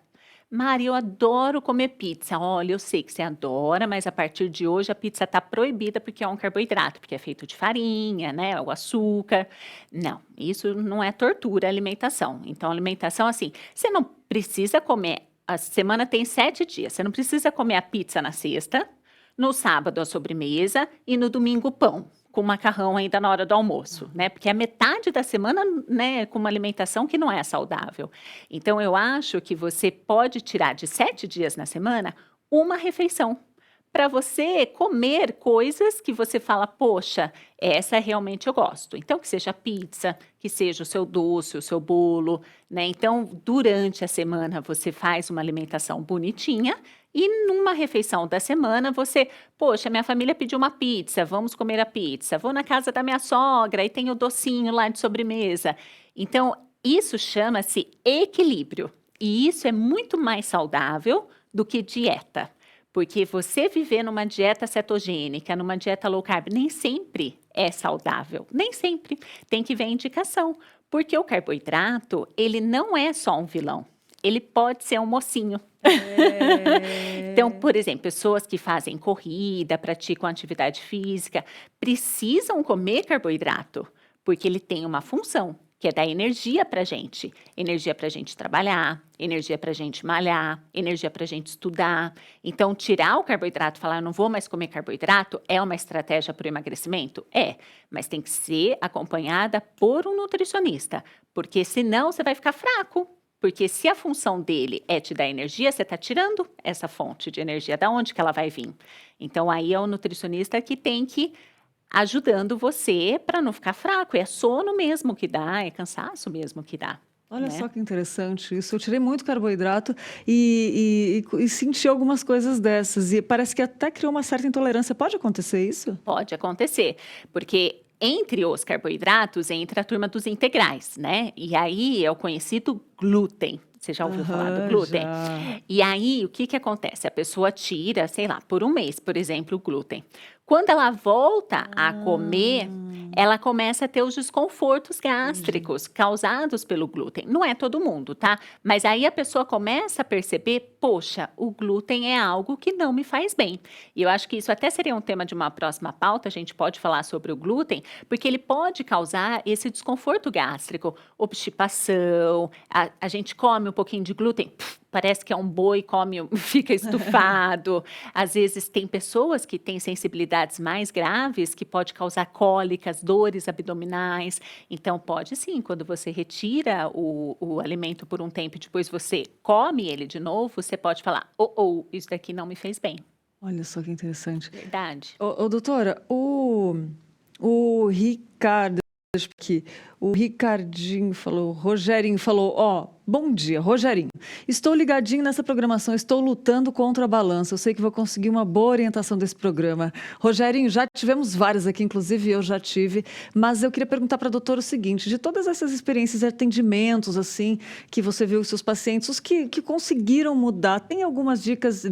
Mari, eu adoro comer pizza. Olha, eu sei que você adora, mas a partir de hoje a pizza está proibida porque é um carboidrato, porque é feito de farinha, né? O açúcar. Não, isso não é tortura, é alimentação. Então, alimentação, assim, você não precisa comer. A semana tem 7 dias. Você não precisa comer a pizza na sexta, no sábado a sobremesa e no domingo o pão, com macarrão ainda na hora do almoço, né? Porque é metade da semana, né, com uma alimentação que não é saudável. Então, eu acho que você pode tirar de 7 dias na semana uma refeição para você comer coisas que você fala, poxa, essa realmente eu gosto. Então, que seja pizza, que seja o seu doce, o seu bolo, né? Então, durante a semana, você faz uma alimentação bonitinha e numa refeição da semana, você, poxa, minha família pediu uma pizza, vamos comer a pizza. Vou na casa da minha sogra e tem o docinho lá de sobremesa. Então, isso chama-se equilíbrio. E isso é muito mais saudável do que dieta. Porque você viver numa dieta cetogênica, numa dieta low carb, nem sempre é saudável. Nem sempre. Tem que ver a indicação. Porque o carboidrato, ele não é só um vilão. Ele pode ser um mocinho. Então, por exemplo, pessoas que fazem corrida, praticam atividade física, precisam comer carboidrato. Porque ele tem uma função, que é dar energia para a gente. Energia para a gente trabalhar, energia para a gente malhar, energia para a gente estudar. Então, tirar o carboidrato, falar, eu não vou mais comer carboidrato, é uma estratégia para o emagrecimento? É, mas tem que ser acompanhada por um nutricionista, porque senão você vai ficar fraco. Porque se a função dele é te dar energia, você está tirando essa fonte de energia. Da onde que ela vai vir? Então, aí é o nutricionista que tem que ajudando você para não ficar fraco. É sono mesmo que dá, é cansaço mesmo que dá. Olha né? só que interessante isso. Eu tirei muito carboidrato e senti algumas coisas dessas. E parece que até criou uma certa intolerância. Pode acontecer isso? Pode acontecer, porque entre os carboidratos entra a turma dos integrais, né? E aí é o conhecido glúten. Você já ouviu falar do glúten? Já. E aí, o que acontece? A pessoa tira, sei lá, por um mês, por exemplo, o glúten. Quando ela volta a comer, ela começa a ter os desconfortos gástricos causados pelo glúten. Não é todo mundo, tá? Mas aí a pessoa começa a perceber, poxa, o glúten é algo que não me faz bem. E eu acho que isso até seria um tema de uma próxima pauta, a gente pode falar sobre o glúten, porque ele pode causar esse desconforto gástrico, obstipação, a gente come um pouquinho de glúten, parece que é um boi, come, fica estufado. Às vezes tem pessoas que têm sensibilidades mais graves que pode causar cólicas, dores abdominais. Então pode sim, quando você retira o alimento por um tempo e depois você come ele de novo, você pode falar, isso daqui não me fez bem. Olha só que interessante. Verdade. Doutora, o Ricardo, aqui, o Ricardinho falou, Rogerinho falou, bom dia, Rogerinho. Estou ligadinho nessa programação, estou lutando contra a balança. Eu sei que vou conseguir uma boa orientação desse programa. Rogerinho, já tivemos vários aqui, inclusive eu já tive, mas eu queria perguntar para a doutora o seguinte, de todas essas experiências de atendimentos, assim, que você viu os seus pacientes, os que conseguiram mudar, tem algumas dicas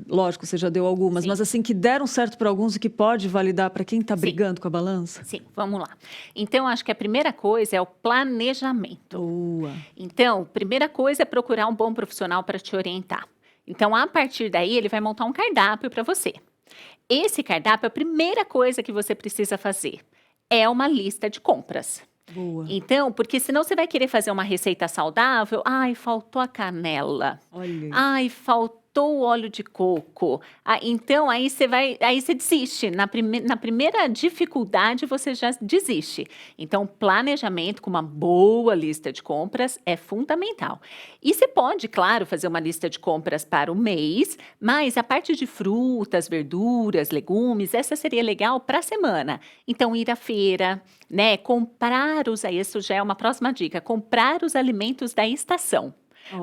lógico, você já deu algumas, Sim. mas assim, que deram certo para alguns e que pode validar para quem está brigando com a balança? Sim, vamos lá. Então, acho que a primeira coisa é o planejamento. Boa. Então, primeira coisa é procurar um bom profissional para te orientar. Então, a partir daí, ele vai montar um cardápio para você. Esse cardápio, a primeira coisa que você precisa fazer é uma lista de compras. Boa. Então, porque senão você vai querer fazer uma receita saudável. Ai, faltou a canela. Olha. Ai, faltou o óleo de coco. Então, aí você desiste. Na primeira dificuldade, você já desiste. Então, planejamento com uma boa lista de compras é fundamental. E você pode, claro, fazer uma lista de compras para o mês, mas a parte de frutas, verduras, legumes, essa seria legal para a semana. Então, ir à feira, né? Isso já é uma próxima dica, comprar os alimentos da estação.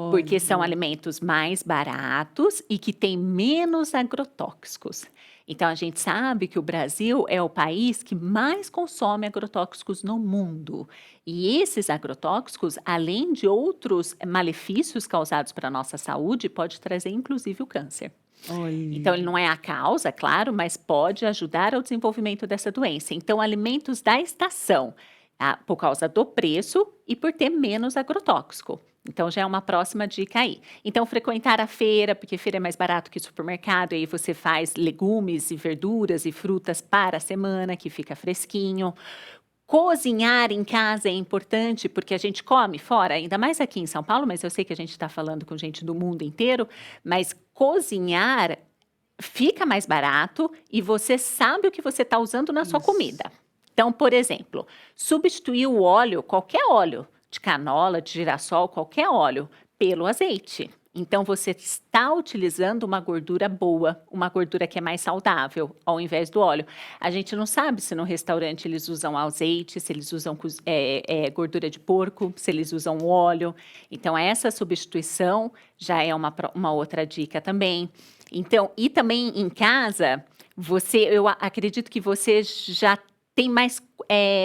Porque são alimentos mais baratos e que têm menos agrotóxicos. Então, a gente sabe que o Brasil é o país que mais consome agrotóxicos no mundo. E esses agrotóxicos, além de outros malefícios causados para a nossa saúde, pode trazer inclusive o câncer. Então, ele não é a causa, claro, mas pode ajudar ao desenvolvimento dessa doença. Então, alimentos da estação, por causa do preço e por ter menos agrotóxico. Então, já é uma próxima dica aí. Então, frequentar a feira, porque feira é mais barato que supermercado, e aí você faz legumes e verduras e frutas para a semana, que fica fresquinho. Cozinhar em casa é importante, porque a gente come fora, ainda mais aqui em São Paulo, mas eu sei que a gente está falando com gente do mundo inteiro, mas cozinhar fica mais barato e você sabe o que você está usando na sua comida. Então, por exemplo, substituir o óleo, qualquer óleo, de canola, de girassol, qualquer óleo, pelo azeite. Então, você está utilizando uma gordura boa, uma gordura que é mais saudável, ao invés do óleo. A gente não sabe se no restaurante eles usam azeite, se eles usam gordura de porco, se eles usam óleo. Então, essa substituição já é uma outra dica também. Então, e também em casa, eu acredito que você já tem mais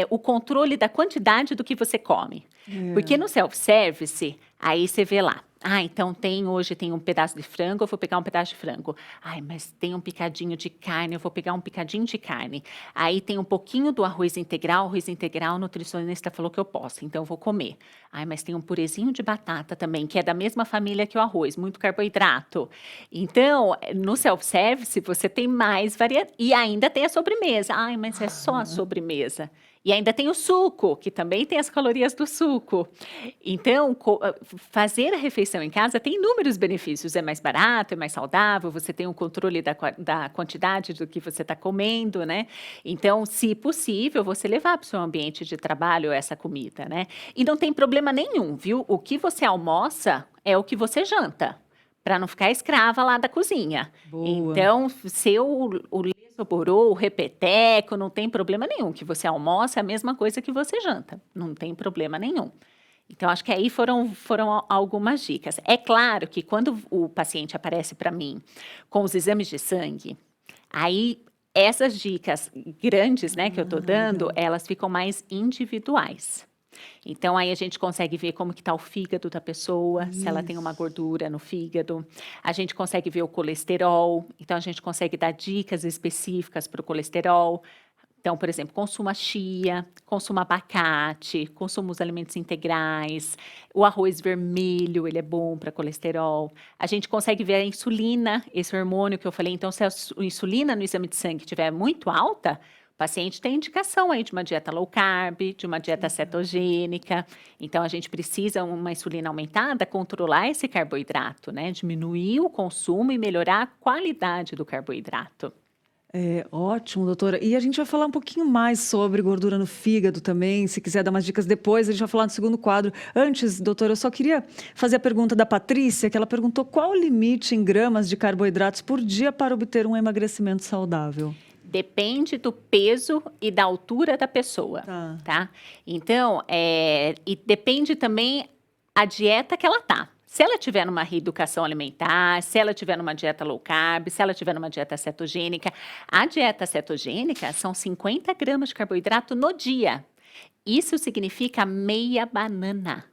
o controle da quantidade do que você come. Porque no self-service, aí você vê lá. Então hoje tem um pedaço de frango, eu vou pegar um pedaço de frango. Mas tem um picadinho de carne, eu vou pegar um picadinho de carne. Aí tem um pouquinho do arroz integral, o nutricionista falou que eu posso, então eu vou comer. Mas tem um purezinho de batata também, que é da mesma família que o arroz, muito carboidrato. Então, no self-service, você tem mais variedade. E ainda tem a sobremesa. Mas é só a sobremesa. E ainda tem o suco, que também tem as calorias do suco. Então, fazer a refeição em casa tem inúmeros benefícios. É mais barato, é mais saudável, você tem um controle da quantidade do que você está comendo, né? Então, se possível, você levar para o seu ambiente de trabalho essa comida, né? E não tem problema nenhum, viu? O que você almoça é o que você janta, para não ficar escrava lá da cozinha. Boa. Então, o repeteco, não tem problema nenhum. Que você almoça é a mesma coisa que você janta. Não tem problema nenhum. Então, acho que aí foram algumas dicas. É claro que quando o paciente aparece para mim com os exames de sangue, aí essas dicas grandes, né, que eu estou dando, elas ficam mais individuais. Então, aí a gente consegue ver como que está o fígado da pessoa, se ela tem uma gordura no fígado. A gente consegue ver o colesterol. Então, a gente consegue dar dicas específicas para o colesterol. Então, por exemplo, consuma chia, consuma abacate, consuma os alimentos integrais. O arroz vermelho, ele é bom para colesterol. A gente consegue ver a insulina, esse hormônio que eu falei. Então, se a insulina no exame de sangue estiver muito alta, o paciente tem indicação aí de uma dieta low carb, de uma dieta cetogênica. Então, a gente precisa, uma insulina aumentada, controlar esse carboidrato, né? Diminuir o consumo e melhorar a qualidade do carboidrato. Ótimo, doutora. E a gente vai falar um pouquinho mais sobre gordura no fígado também. Se quiser dar umas dicas depois, a gente vai falar no segundo quadro. Antes, doutora, eu só queria fazer a pergunta da Patrícia, que ela perguntou qual o limite em gramas de carboidratos por dia para obter um emagrecimento saudável. Depende do peso e da altura da pessoa, tá? Então, e depende também a dieta que ela tá. Se ela tiver numa reeducação alimentar, se ela tiver numa dieta low carb, se ela tiver numa dieta cetogênica, a dieta cetogênica são 50 gramas de carboidrato no dia. Isso significa meia banana.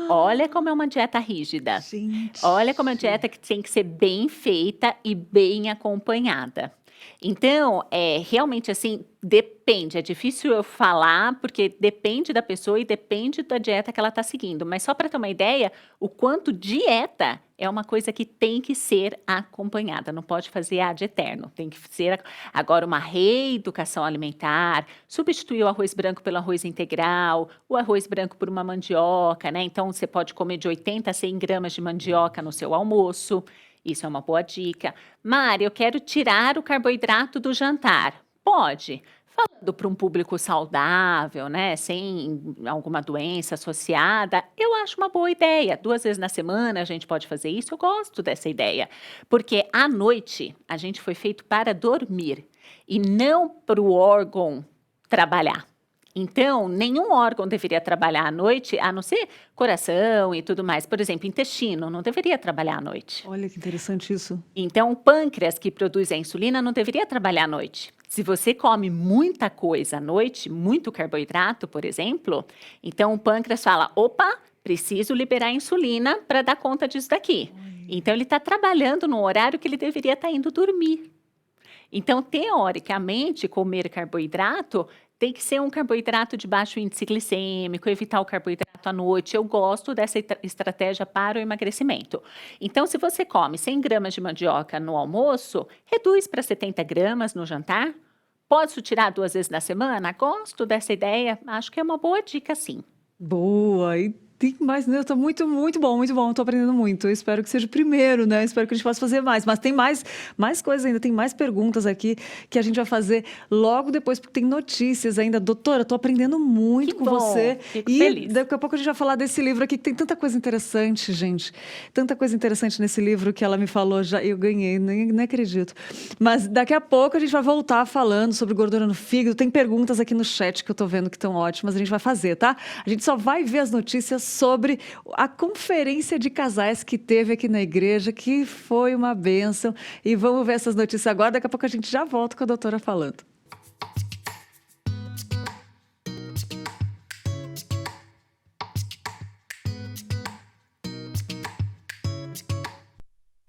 Olha como é uma dieta rígida. Gente. Olha como é uma dieta que tem que ser bem feita e bem acompanhada. Então, realmente assim, depende. É difícil eu falar, porque depende da pessoa e depende da dieta que ela está seguindo. Mas só para ter uma ideia, o quanto dieta é uma coisa que tem que ser acompanhada. Não pode fazer ad eterno. Tem que ser agora uma reeducação alimentar, substituir o arroz branco pelo arroz integral, o arroz branco por uma mandioca, né? Então, você pode comer de 80 a 100 gramas de mandioca no seu almoço. Isso é uma boa dica. Mari, eu quero tirar o carboidrato do jantar. Pode. Falando para um público saudável, né, sem alguma doença associada, eu acho uma boa ideia. 2 vezes na semana a gente pode fazer isso. Eu gosto dessa ideia. Porque à noite a gente foi feito para dormir e não para o órgão trabalhar. Então, nenhum órgão deveria trabalhar à noite, a não ser coração e tudo mais. Por exemplo, intestino não deveria trabalhar à noite. Olha que interessante isso. Então, o pâncreas, que produz a insulina, não deveria trabalhar à noite. Se você come muita coisa à noite, muito carboidrato, por exemplo, então o pâncreas fala, opa, preciso liberar insulina para dar conta disso daqui. Então, ele está trabalhando no horário que ele deveria estar indo dormir. Então, teoricamente, comer carboidrato tem que ser um carboidrato de baixo índice glicêmico, evitar o carboidrato à noite. Eu gosto dessa estratégia para o emagrecimento. Então, se você come 100 gramas de mandioca no almoço, reduz para 70 gramas no jantar. Posso tirar 2 vezes na semana? Gosto dessa ideia. Acho que é uma boa dica, sim. Boa! E tem mais, né? Tá muito, muito bom, muito bom. Tô aprendendo muito. Eu espero que seja o primeiro, né? Espero que a gente possa fazer mais. Mas tem mais coisas ainda, tem mais perguntas aqui que a gente vai fazer logo depois, porque tem notícias ainda. Doutora, tô aprendendo muito com você. Fico E feliz. daqui a pouco a gente vai falar desse livro aqui, que tem tanta coisa interessante, gente. Tanta coisa interessante nesse livro que ela me falou já. Eu ganhei, nem acredito. Mas daqui a pouco a gente vai voltar falando sobre gordura no fígado. Tem perguntas aqui no chat que eu tô vendo que estão ótimas. A gente vai fazer, tá? A gente só vai ver as notícias sobre a conferência de casais que teve aqui na igreja, que foi uma bênção. E vamos ver essas notícias agora. Daqui a pouco a gente já volta com a doutora falando.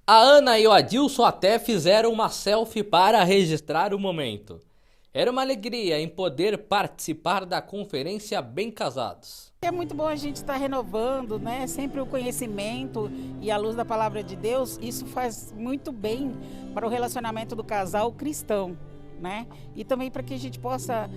A Ana e o Adilson até fizeram uma selfie para registrar o momento. Era uma alegria em poder participar da conferência Bem Casados. É muito bom a gente estar renovando, né? Sempre o conhecimento e a luz da palavra de Deus, isso faz muito bem para o relacionamento do casal cristão, né? E também para que a gente possa,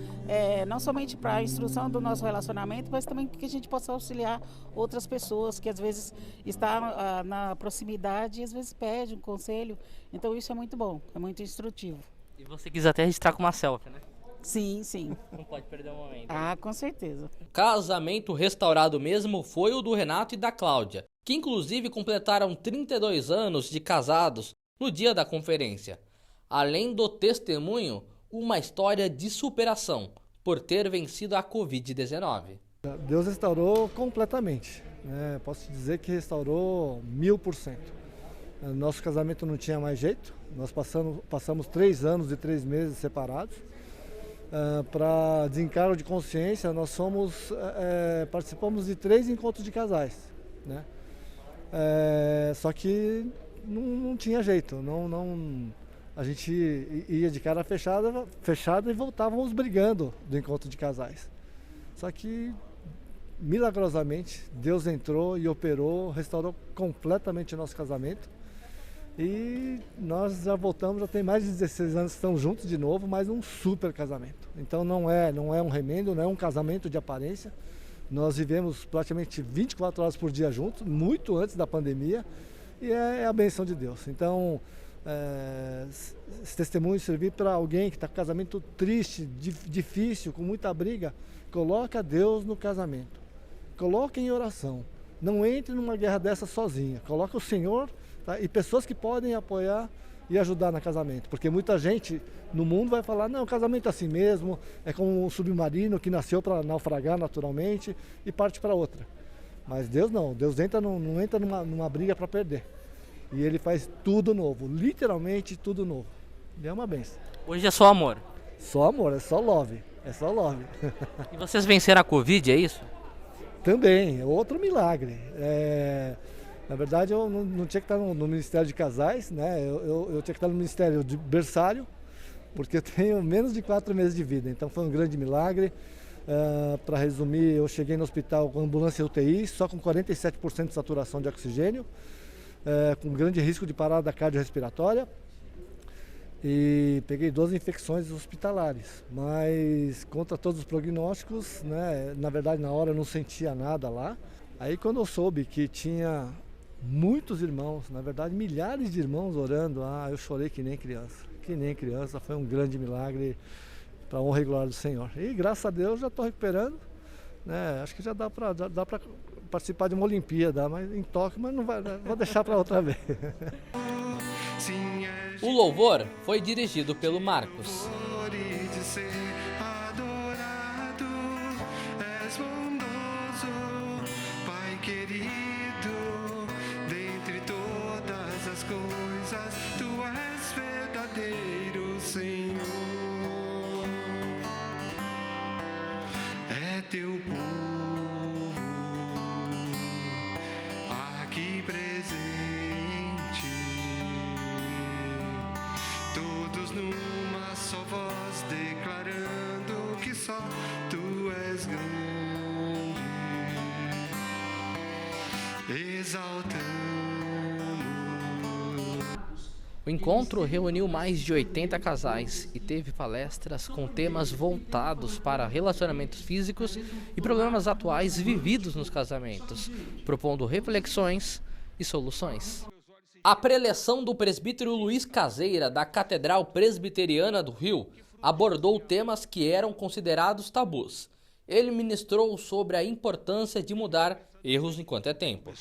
não somente para a instrução do nosso relacionamento, mas também que a gente possa auxiliar outras pessoas que às vezes estão na proximidade e às vezes pedem um conselho. Então isso é muito bom, é muito instrutivo. E você quis até registrar com uma selfie, né? Sim, sim. Não pode perder o momento. Ah, com certeza. Casamento restaurado mesmo foi o do Renato e da Cláudia, que inclusive completaram 32 anos de casados no dia da conferência. Além do testemunho, uma história de superação por ter vencido a Covid-19. Deus restaurou completamente, né? Posso dizer que restaurou 1000%. Nosso casamento não tinha mais jeito, nós passamos 3 anos e 3 meses separados. Para desencargo de consciência, nós participamos de 3 encontros de casais, né? Só que não tinha jeito, a gente ia de cara fechada e voltávamos brigando do encontro de casais. Só que, milagrosamente, Deus entrou e operou, restaurou completamente o nosso casamento. E nós já voltamos, já tem mais de 16 anos que estamos juntos de novo, mas um super casamento. Então não é um remendo, não é um casamento de aparência. Nós vivemos praticamente 24 horas por dia juntos, muito antes da pandemia, e é a bênção de Deus. Então, esse testemunho servir para alguém que está com casamento triste, difícil, com muita briga, coloca Deus no casamento. Coloque em oração. Não entre numa guerra dessa sozinha. Coloca o Senhor, tá? E pessoas que podem apoiar e ajudar no casamento. Porque muita gente no mundo vai falar, não, casamento é assim mesmo, é como um submarino que nasceu para naufragar naturalmente e parte para outra. Mas Deus não, Deus não entra numa briga para perder. E Ele faz tudo novo, literalmente tudo novo. E é uma benção. Hoje é só amor. Só amor, é só love. É só love. E vocês venceram a Covid, é isso? Também, é outro milagre. Na verdade, eu não tinha que estar no Ministério de Casais, né? Eu tinha que estar no Ministério de Berçário, porque eu tenho menos de 4 meses de vida. Então foi um grande milagre. Para resumir, eu cheguei no hospital com ambulância UTI, só com 47% de saturação de oxigênio, com grande risco de parada cardiorrespiratória. E peguei 12 infecções hospitalares, mas contra todos os prognósticos, né? Na verdade, na hora eu não sentia nada lá. Aí quando eu soube que tinha muitos irmãos, na verdade milhares de irmãos orando, eu chorei que nem criança, foi um grande milagre para a honra e glória do Senhor. E graças a Deus já estou recuperando, né? Acho que já dá para participar de uma Olimpíada, mas em Tóquio, mas não vou deixar para outra vez. O louvor foi dirigido pelo Marcos. querido, dentre todas as coisas, tu és verdadeiro, Senhor. É teu povo aqui presente, todos numa só voz declarando que só tu és grande, exaltando. O encontro reuniu mais de 80 casais e teve palestras com temas voltados para relacionamentos físicos e problemas atuais vividos nos casamentos, propondo reflexões e soluções. A preleção do presbítero Luiz Caseira, da Catedral Presbiteriana do Rio, abordou temas que eram considerados tabus. Ele ministrou sobre a importância de mudar erros enquanto é tempo.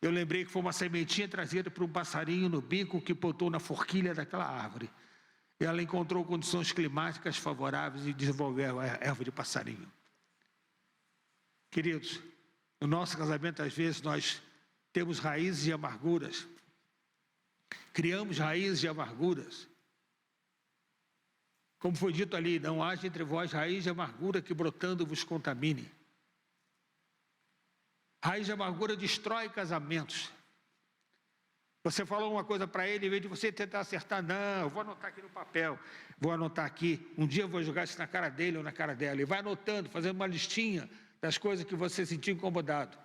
Eu lembrei que foi uma sementinha trazida por um passarinho no bico que botou na forquilha daquela árvore. E ela encontrou condições climáticas favoráveis e desenvolveu a erva de passarinho. Queridos, no nosso casamento, às vezes, nós temos raízes de amarguras. Criamos raízes de amarguras. Como foi dito ali, não haja entre vós raiz de amargura que brotando vos contamine. Raiz de amargura destrói casamentos. Você falou uma coisa para ele, em vez de você tentar acertar, não, eu vou anotar aqui no papel, vou anotar aqui, um dia eu vou jogar isso na cara dele ou na cara dela, e vai anotando, fazendo uma listinha das coisas que você sentiu incomodado.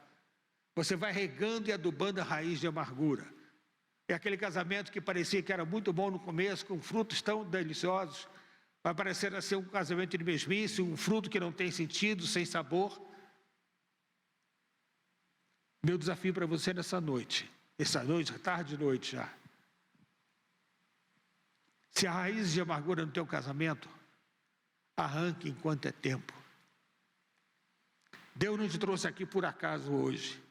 Você vai regando e adubando a raiz de amargura. É aquele casamento que parecia que era muito bom no começo, com frutos tão deliciosos, vai parecer a ser um casamento de mesmice, um fruto que não tem sentido, sem sabor. Meu desafio para você nessa noite, tarde de noite já. Se há raízes de amargura no teu casamento, arranque enquanto é tempo. Deus não te trouxe aqui por acaso hoje.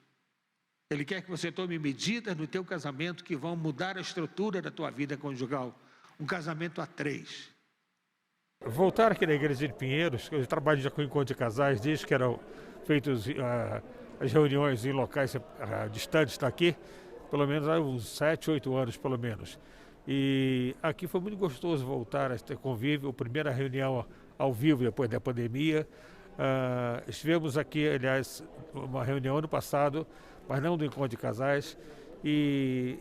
Ele quer que você tome medidas no teu casamento que vão mudar a estrutura da tua vida conjugal. Um casamento a 3. Voltar aqui na igreja de Pinheiros, eu trabalho já com encontro de casais, desde que eram feitos as reuniões em locais distantes daqui, pelo menos há uns 7, 8 anos, pelo menos. E aqui foi muito gostoso voltar a ter convívio, a primeira reunião ao vivo depois da pandemia. Estivemos aqui, aliás, uma reunião ano passado, mas não do encontro de casais, e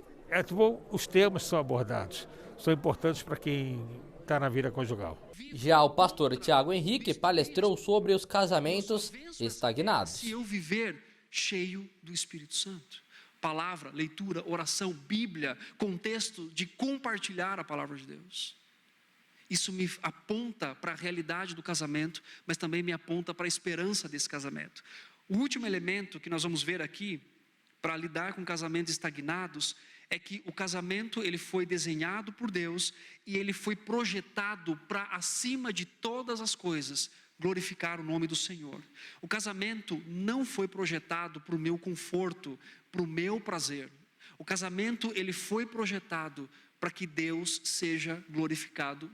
os temas que são abordados são importantes para quem está na vida conjugal. Já o pastor Tiago Henrique palestrou sobre os casamentos estagnados. Se eu viver cheio do Espírito Santo, palavra, leitura, oração, Bíblia, contexto de compartilhar a palavra de Deus. Isso me aponta para a realidade do casamento, mas também me aponta para a esperança desse casamento. O último elemento que nós vamos ver aqui, para lidar com casamentos estagnados, é que o casamento ele foi desenhado por Deus e ele foi projetado para, acima de todas as coisas, glorificar o nome do Senhor. O casamento não foi projetado para o meu conforto, para o meu prazer. O casamento ele foi projetado para que Deus seja glorificado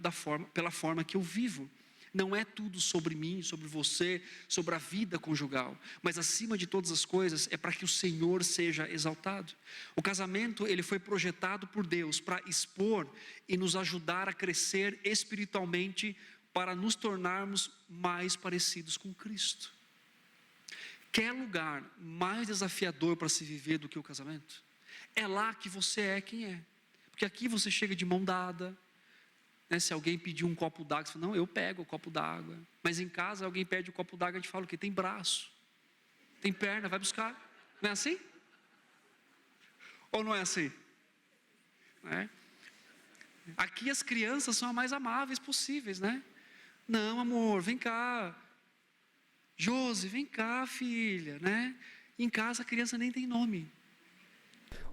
pela forma que eu vivo. Não é tudo sobre mim, sobre você, sobre a vida conjugal, mas acima de todas as coisas é para que o Senhor seja exaltado. O casamento ele foi projetado por Deus para expor e nos ajudar a crescer espiritualmente para nos tornarmos mais parecidos com Cristo. Quer lugar mais desafiador para se viver do que o casamento? É lá que você é quem é, porque aqui você chega de mão dada. Se alguém pedir um copo d'água, você fala, não, eu pego o copo d'água. Mas em casa, alguém pede o copo d'água, a gente fala o quê? Tem braço, tem perna, vai buscar. Não é assim? Ou não é assim? É? Aqui as crianças são as mais amáveis possíveis, né? Não, amor, vem cá. Josi, vem cá, filha, né? Em casa a criança nem tem nome.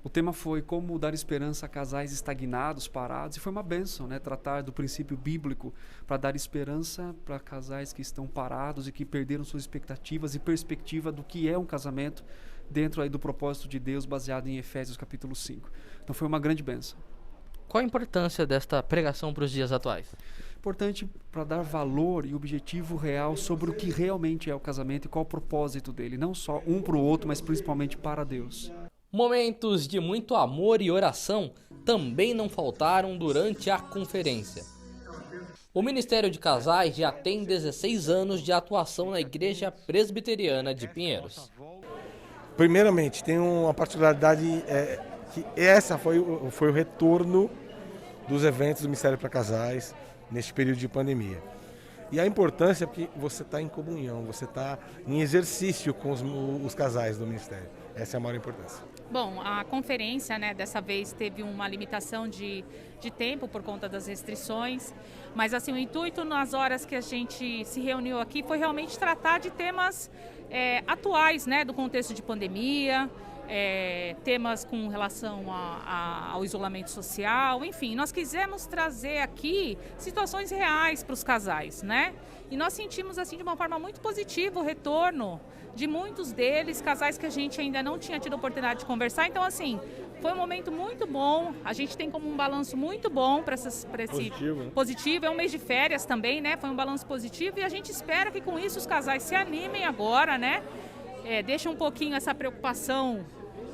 O tema foi como dar esperança a casais estagnados, parados, e foi uma bênção, né? Tratar do princípio bíblico para dar esperança para casais que estão parados e que perderam suas expectativas e perspectiva do que é um casamento dentro aí do propósito de Deus baseado em Efésios capítulo 5. Então foi uma grande bênção. Qual a importância desta pregação para os dias atuais? Importante para dar valor e objetivo real sobre o que realmente é o casamento e qual o propósito dele, não só um para o outro, mas principalmente para Deus. Momentos de muito amor e oração também não faltaram durante a conferência. O Ministério de Casais já tem 16 anos de atuação na Igreja Presbiteriana de Pinheiros. Primeiramente, tem uma particularidade que essa foi o retorno dos eventos do Ministério para Casais neste período de pandemia. E a importância é porque você está em comunhão, você está em exercício com os casais do Ministério. Essa é a maior importância. Bom, a conferência, né, dessa vez teve uma limitação de tempo por conta das restrições, mas assim, o intuito nas horas que a gente se reuniu aqui foi realmente tratar de temas atuais, né, do contexto de pandemia, temas com relação ao isolamento social, enfim, nós quisemos trazer aqui situações reais para os casais, né? E nós sentimos assim de uma forma muito positiva o retorno de muitos deles, casais que a gente ainda não tinha tido a oportunidade de conversar. Então, assim, foi um momento muito bom. A gente tem como um balanço muito bom para esse positivo, né? Positivo. É um mês de férias também, né? Foi um balanço positivo e a gente espera que com isso os casais se animem agora, né? Deixem um pouquinho essa preocupação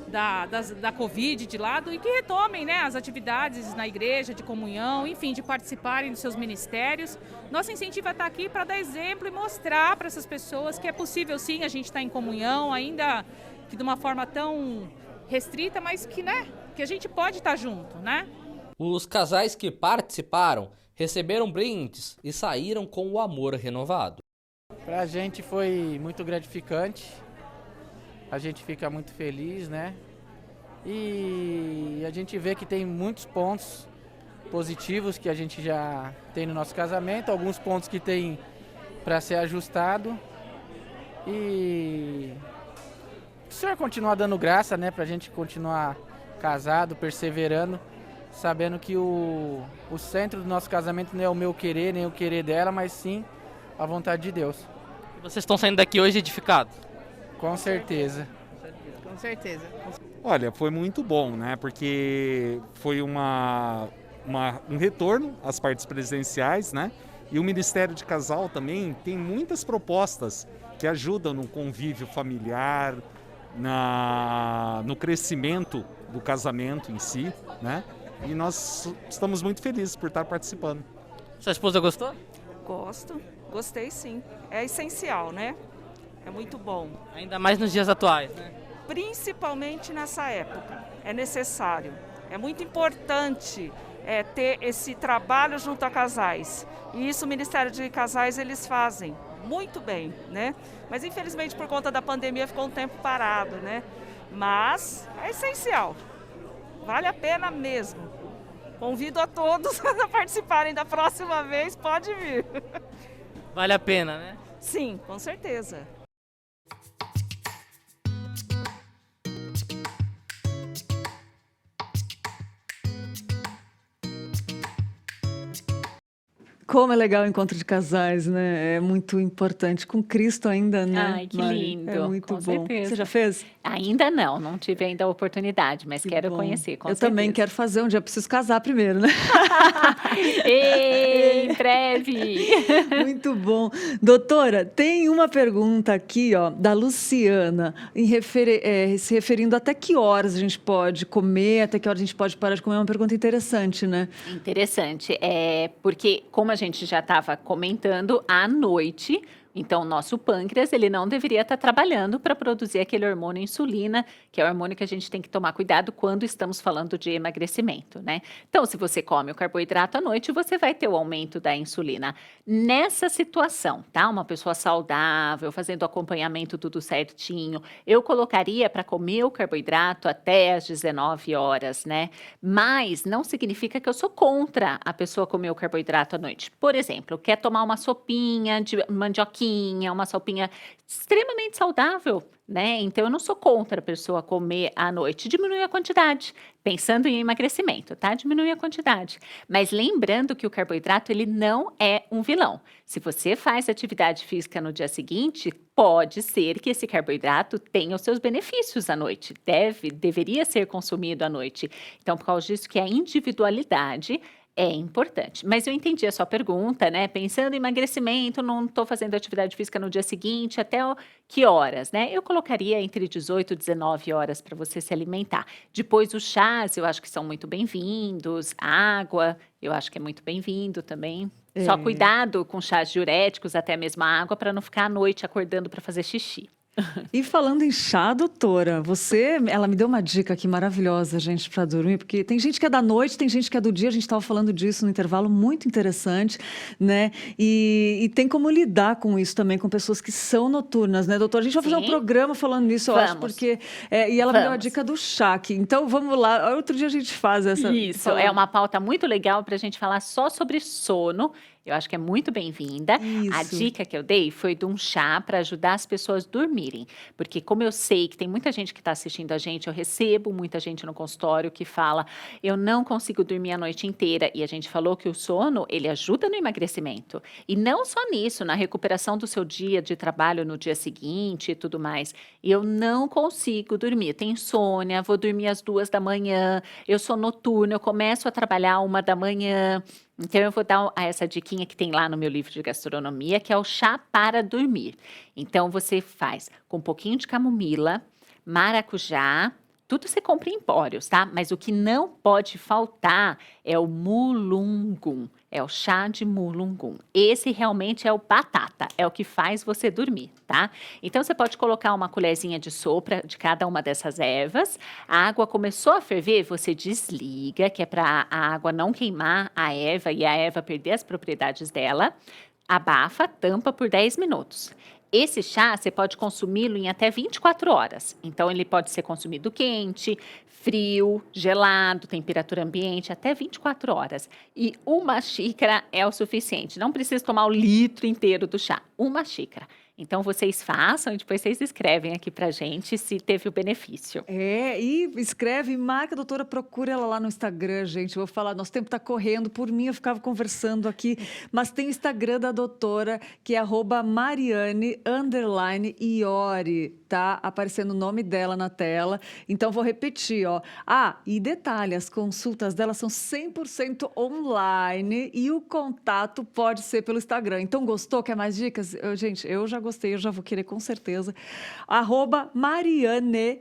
da Covid de lado e que retomem, né, as atividades na igreja, de comunhão, enfim, de participarem dos seus ministérios. Nosso incentivo é estar aqui para dar exemplo e mostrar para essas pessoas que é possível sim a gente estar em comunhão, ainda que de uma forma tão restrita, mas que, né, que a gente pode estar junto, né? Os casais que participaram receberam brindes e saíram com o amor renovado. Para a gente foi muito gratificante. A gente fica muito feliz, né? E a gente vê que tem muitos pontos positivos que a gente já tem no nosso casamento, alguns pontos que tem para ser ajustado. E o Senhor continuar dando graça, né? Para a gente continuar casado, perseverando, sabendo que o centro do nosso casamento não é o meu querer, nem o querer dela, mas sim a vontade de Deus. E vocês estão saindo daqui hoje edificados? Com certeza. Com certeza. Olha, foi muito bom, né? Porque foi um retorno às partes presenciais, né? E o Ministério de Casal também tem muitas propostas que ajudam no convívio familiar, no crescimento do casamento em si, né? E nós estamos muito felizes por estar participando. Sua esposa gostou? Gosto, gostei sim. É essencial, né? É muito bom. Ainda mais nos dias atuais, né? Principalmente nessa época. É necessário. É muito importante ter esse trabalho junto a casais. E isso o Ministério de Casais eles fazem muito bem, né? Mas infelizmente por conta da pandemia ficou um tempo parado, né? Mas é essencial. Vale a pena mesmo. Convido a todos a participarem da próxima vez. Pode vir. Vale a pena, né? Sim, com certeza. Como é legal o encontro de casais, né? É muito importante. Com Cristo ainda, né? Ai, que Mari? lindo. É muito com bom. certeza. Você já fez? Ainda não tive ainda a oportunidade, mas quero bom. conhecer, com Eu certeza. também quero fazer um dia, preciso casar primeiro, né? Ei, em breve! Muito bom. Doutora, tem uma pergunta aqui, ó, da Luciana, se referindo até que horas a gente pode comer, até que horas a gente pode parar de comer. É uma pergunta interessante, né? Interessante, porque como a gente já estava comentando, à noite, então o nosso pâncreas ele não deveria estar trabalhando para produzir aquele hormônio insulina, que é o hormônio que a gente tem que tomar cuidado quando estamos falando de emagrecimento, né? Então, se você come o carboidrato à noite, você vai ter o aumento da insulina. Nessa situação, tá? Uma pessoa saudável, fazendo acompanhamento tudo certinho, eu colocaria para comer o carboidrato até às 19 horas, né? Mas não significa que eu sou contra a pessoa comer o carboidrato à noite. Por exemplo, quer tomar uma sopinha de mandioquinha, uma sopinha extremamente saudável, né? Então, eu não sou contra a pessoa comer à noite. Diminui a quantidade, pensando em emagrecimento, tá? Diminui a quantidade. Mas lembrando que o carboidrato, ele não é um vilão. Se você faz atividade física no dia seguinte, pode ser que esse carboidrato tenha os seus benefícios à noite. Deveria ser consumido à noite. Então, por causa disso que a individualidade É importante, mas eu entendi a sua pergunta, né? Pensando em emagrecimento, não estou fazendo atividade física no dia seguinte, que horas, né? Eu colocaria entre 18 e 19 horas para você se alimentar. Depois, os chás, eu acho que são muito bem-vindos, água, eu acho que é muito bem-vindo também. Só cuidado com chás diuréticos, até mesmo a água, para não ficar à noite acordando para fazer xixi. E falando em chá, doutora, ela me deu uma dica aqui maravilhosa, gente, para dormir, porque tem gente que é da noite, tem gente que é do dia, a gente estava falando disso no intervalo, muito interessante, né? E tem como lidar com isso também, com pessoas que são noturnas, né, doutora? A gente vai fazer um programa falando nisso, eu acho, porque... e ela me deu a dica do chá aqui, então vamos lá, outro dia a gente faz essa... Isso, é uma pauta muito legal para a gente falar só sobre sono. Eu acho que é muito bem-vinda. A dica que eu dei foi de um chá para ajudar as pessoas a dormirem. Porque como eu sei que tem muita gente que está assistindo a gente, eu recebo muita gente no consultório que fala, eu não consigo dormir a noite inteira. E a gente falou que o sono, ele ajuda no emagrecimento. E não só nisso, na recuperação do seu dia de trabalho no dia seguinte e tudo mais. Eu não consigo dormir. Tenho insônia, vou dormir às 2 da manhã, eu sou noturna, eu começo a trabalhar 1 da manhã. Então, eu vou dar essa diquinha que tem lá no meu livro de gastronomia, que é o chá para dormir. Então, você faz com um pouquinho de camomila, maracujá, tudo você compra em empórios, tá? Mas o que não pode faltar é o mulungum, é o chá de mulungum. Esse realmente é o batata, é o que faz você dormir, tá? Então, você pode colocar uma colherzinha de sopa de cada uma dessas ervas. A água começou a ferver, você desliga, que é para a água não queimar a erva e a erva perder as propriedades dela. Abafa, tampa por 10 minutos. Esse chá, você pode consumi-lo em até 24 horas. Então, ele pode ser consumido quente, frio, gelado, temperatura ambiente, até 24 horas. E 1 xícara é o suficiente. Não precisa tomar o litro inteiro do chá. 1 xícara. Então, vocês façam e depois vocês escrevem aqui pra gente se teve o benefício. E escreve, marca a doutora, procura ela lá no Instagram, gente. Eu vou falar, nosso tempo tá correndo, por mim eu ficava conversando aqui, mas tem o Instagram da doutora, que é @Mariane_Iori, tá? Aparecendo o nome dela na tela. Então, vou repetir, ó. E detalhe, as consultas dela são 100% online e o contato pode ser pelo Instagram. Então, gostou? Quer mais dicas? Gente, eu já gostei, eu já vou querer com certeza. @Mariane_Iori.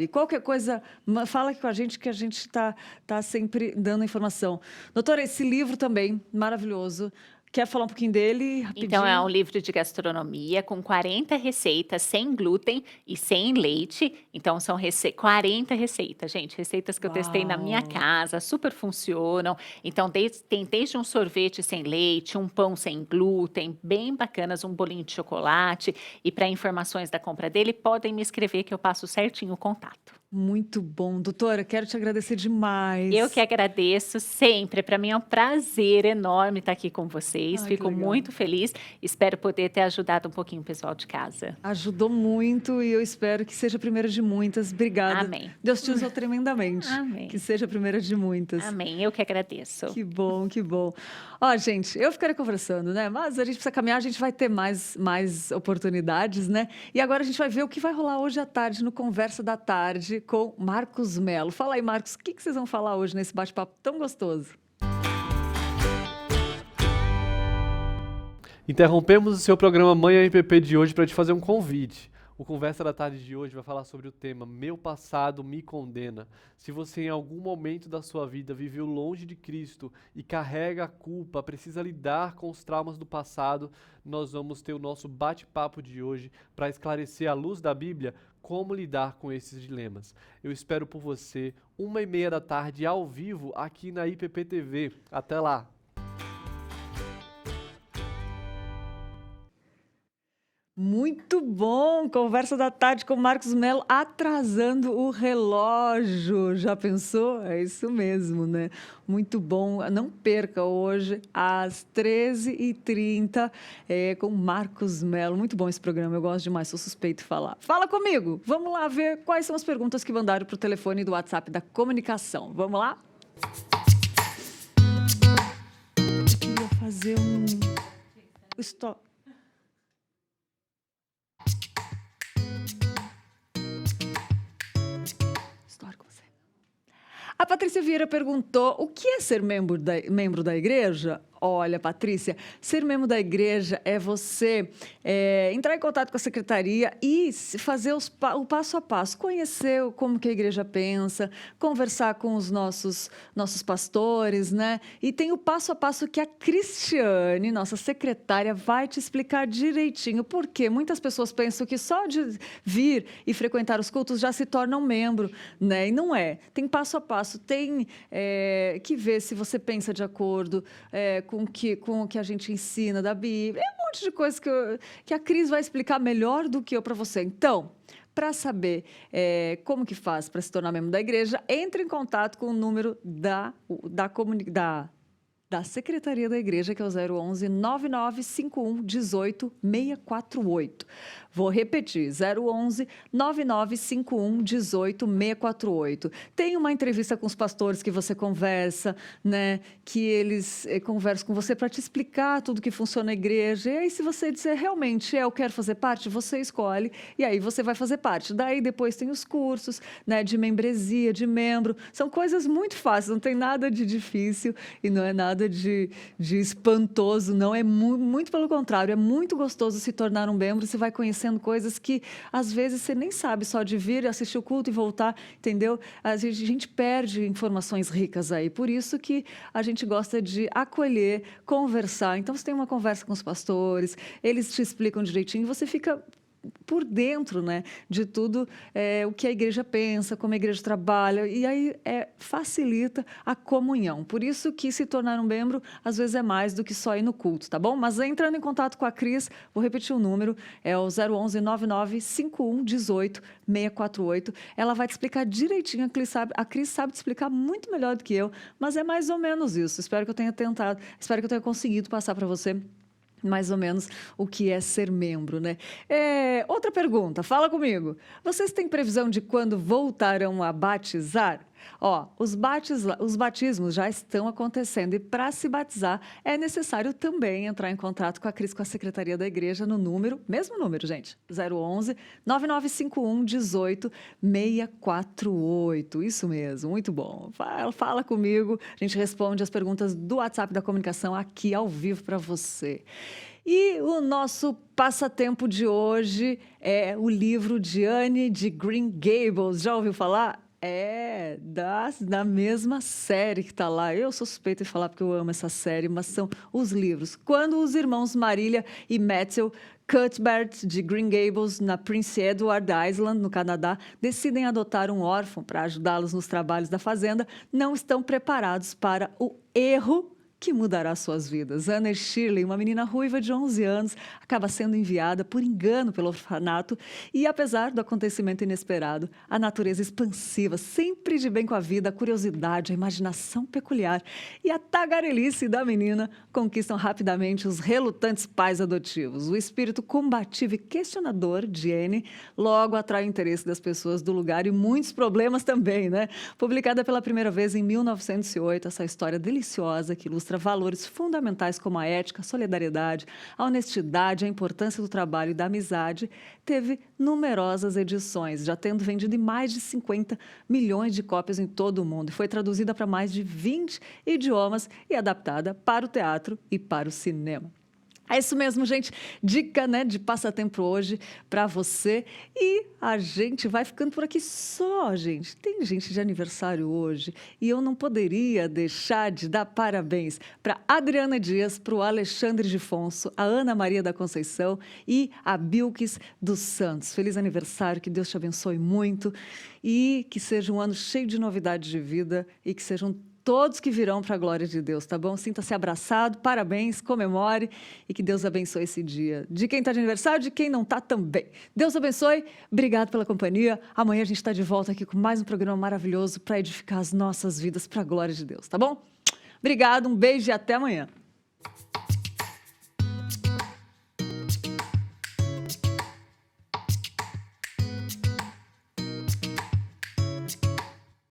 Qualquer coisa, fala aqui com a gente que a gente está sempre dando informação. Doutora, esse livro também, maravilhoso. Quer falar um pouquinho dele rapidinho? Então, é um livro de gastronomia com 40 receitas sem glúten e sem leite. Então, são 40 receitas, gente. Receitas que eu testei na minha casa, super funcionam. Então, tem desde um sorvete sem leite, um pão sem glúten, bem bacanas, um bolinho de chocolate. E para informações da compra dele, podem me escrever que eu passo certinho o contato. Muito bom. Doutora, quero te agradecer demais. Eu que agradeço sempre. Para mim é um prazer enorme estar aqui com vocês. Fico muito feliz. Espero poder ter ajudado um pouquinho o pessoal de casa. Ajudou muito e eu espero que seja a primeira de muitas. Obrigada. Amém. Deus te usou tremendamente. Amém. Que seja a primeira de muitas. Amém. Eu que agradeço. Que bom, que bom. Ó, gente, eu ficaria conversando, né? Mas a gente precisa caminhar, a gente vai ter mais oportunidades, né? E agora a gente vai ver o que vai rolar hoje à tarde no Conversa da Tarde com Marcos Melo. Fala aí, Marcos, o que vocês vão falar hoje nesse bate-papo tão gostoso? Interrompemos o seu programa Manhã IPP de hoje para te fazer um convite. O Conversa da Tarde de hoje vai falar sobre o tema Meu Passado Me Condena. Se você em algum momento da sua vida viveu longe de Cristo e carrega a culpa, precisa lidar com os traumas do passado, nós vamos ter o nosso bate-papo de hoje para esclarecer à luz da Bíblia como lidar com esses dilemas. Eu espero por você, 1h30 da tarde, ao vivo, aqui na IPP TV. Até lá! Muito bom! Conversa da Tarde com Marcos Melo, atrasando o relógio. Já pensou? É isso mesmo, né? Muito bom. Não perca hoje, às 13h30, com Marcos Melo. Muito bom esse programa, eu gosto demais, sou suspeito de falar. Fala comigo! Vamos lá ver quais são as perguntas que mandaram para o telefone do WhatsApp da comunicação. Vamos lá? Eu queria fazer stop. A Patrícia Vieira perguntou o que é ser membro da igreja? Olha, Patrícia, ser membro da igreja é você entrar em contato com a secretaria e fazer o passo a passo, conhecer como que a igreja pensa, conversar com os nossos pastores, né? E tem o passo a passo que a Cristiane, nossa secretária, vai te explicar direitinho. Porque muitas pessoas pensam que só de vir e frequentar os cultos já se torna um membro, né? E não é. Tem passo a passo, tem que ver se você pensa de acordo com o que a gente ensina da Bíblia. É um monte de coisa que a Cris vai explicar melhor do que eu para você. Então, para saber como que faz para se tornar membro da igreja, entre em contato com o número da Secretaria da Igreja, que é o 011 9951 18 648. Vou repetir, 011 9951 18 648. Tem uma entrevista com os pastores que você conversa, né? Que eles conversam com você para te explicar tudo que funciona na igreja. E aí, se você disser realmente eu quero fazer parte, você escolhe e aí você vai fazer parte. Daí depois tem os cursos, né? De membresia, de membro. São coisas muito fáceis, não tem nada de difícil e não é nada de espantoso, não. É muito pelo contrário, é muito gostoso se tornar um membro. Você vai conhecendo coisas que às vezes você nem sabe, só de vir, assistir o culto e voltar, entendeu? A gente perde informações ricas aí, por isso que a gente gosta de acolher, conversar. Então você tem uma conversa com os pastores, eles te explicam direitinho, você fica por dentro, né, de tudo o que a igreja pensa, como a igreja trabalha, e aí facilita a comunhão. Por isso que se tornar um membro, às vezes é mais do que só ir no culto, tá bom? Mas entrando em contato com a Cris, vou repetir o número, é o 011 9951 18 648. Ela vai te explicar direitinho, a Cris sabe te explicar muito melhor do que eu, mas é mais ou menos isso. Espero que eu tenha conseguido passar para você mais ou menos o que é ser membro, né? Outra pergunta, fala comigo. Vocês têm previsão de quando voltarão a batizar? Os batismos já estão acontecendo e para se batizar é necessário também entrar em contato com a Cris, com a Secretaria da Igreja no mesmo número, gente, 011 9951 18 648. Isso mesmo, muito bom. Fala comigo, a gente responde as perguntas do WhatsApp da comunicação aqui ao vivo para você. E o nosso passatempo de hoje é o livro de Anne de Green Gables. Já ouviu falar? Da mesma série que está lá. Eu sou suspeita de falar porque eu amo essa série, mas são os livros. Quando os irmãos Marília e Matthew Cuthbert de Green Gables, na Prince Edward Island, no Canadá, decidem adotar um órfão para ajudá-los nos trabalhos da fazenda, não estão preparados para o erro que mudará suas vidas. Anna Shirley, uma menina ruiva de 11 anos, acaba sendo enviada por engano pelo orfanato e, apesar do acontecimento inesperado, a natureza expansiva, sempre de bem com a vida, a curiosidade, a imaginação peculiar e a tagarelice da menina conquistam rapidamente os relutantes pais adotivos. O espírito combativo e questionador de Anne logo atrai o interesse das pessoas do lugar e muitos problemas também, né? Publicada pela primeira vez em 1908, essa história deliciosa que ilustra valores fundamentais como a ética, a solidariedade, a honestidade, a importância do trabalho e da amizade, teve numerosas edições, já tendo vendido em mais de 50 milhões de cópias em todo o mundo. E foi traduzida para mais de 20 idiomas e adaptada para o teatro e para o cinema. É isso mesmo, gente. Dica, né, de passatempo hoje para você. E a gente vai ficando por aqui só, gente. Tem gente de aniversário hoje e eu não poderia deixar de dar parabéns para Adriana Dias, para o Alexandre Gifonso, a Ana Maria da Conceição e a Bilques dos Santos. Feliz aniversário, que Deus te abençoe muito e que seja um ano cheio de novidades de vida e que sejam todos que virão para a glória de Deus, tá bom? Sinta-se abraçado, parabéns, comemore e que Deus abençoe esse dia. De quem está de aniversário, de quem não está também. Deus abençoe, obrigado pela companhia. Amanhã a gente está de volta aqui com mais um programa maravilhoso para edificar as nossas vidas para a glória de Deus, tá bom? Obrigado, um beijo e até amanhã.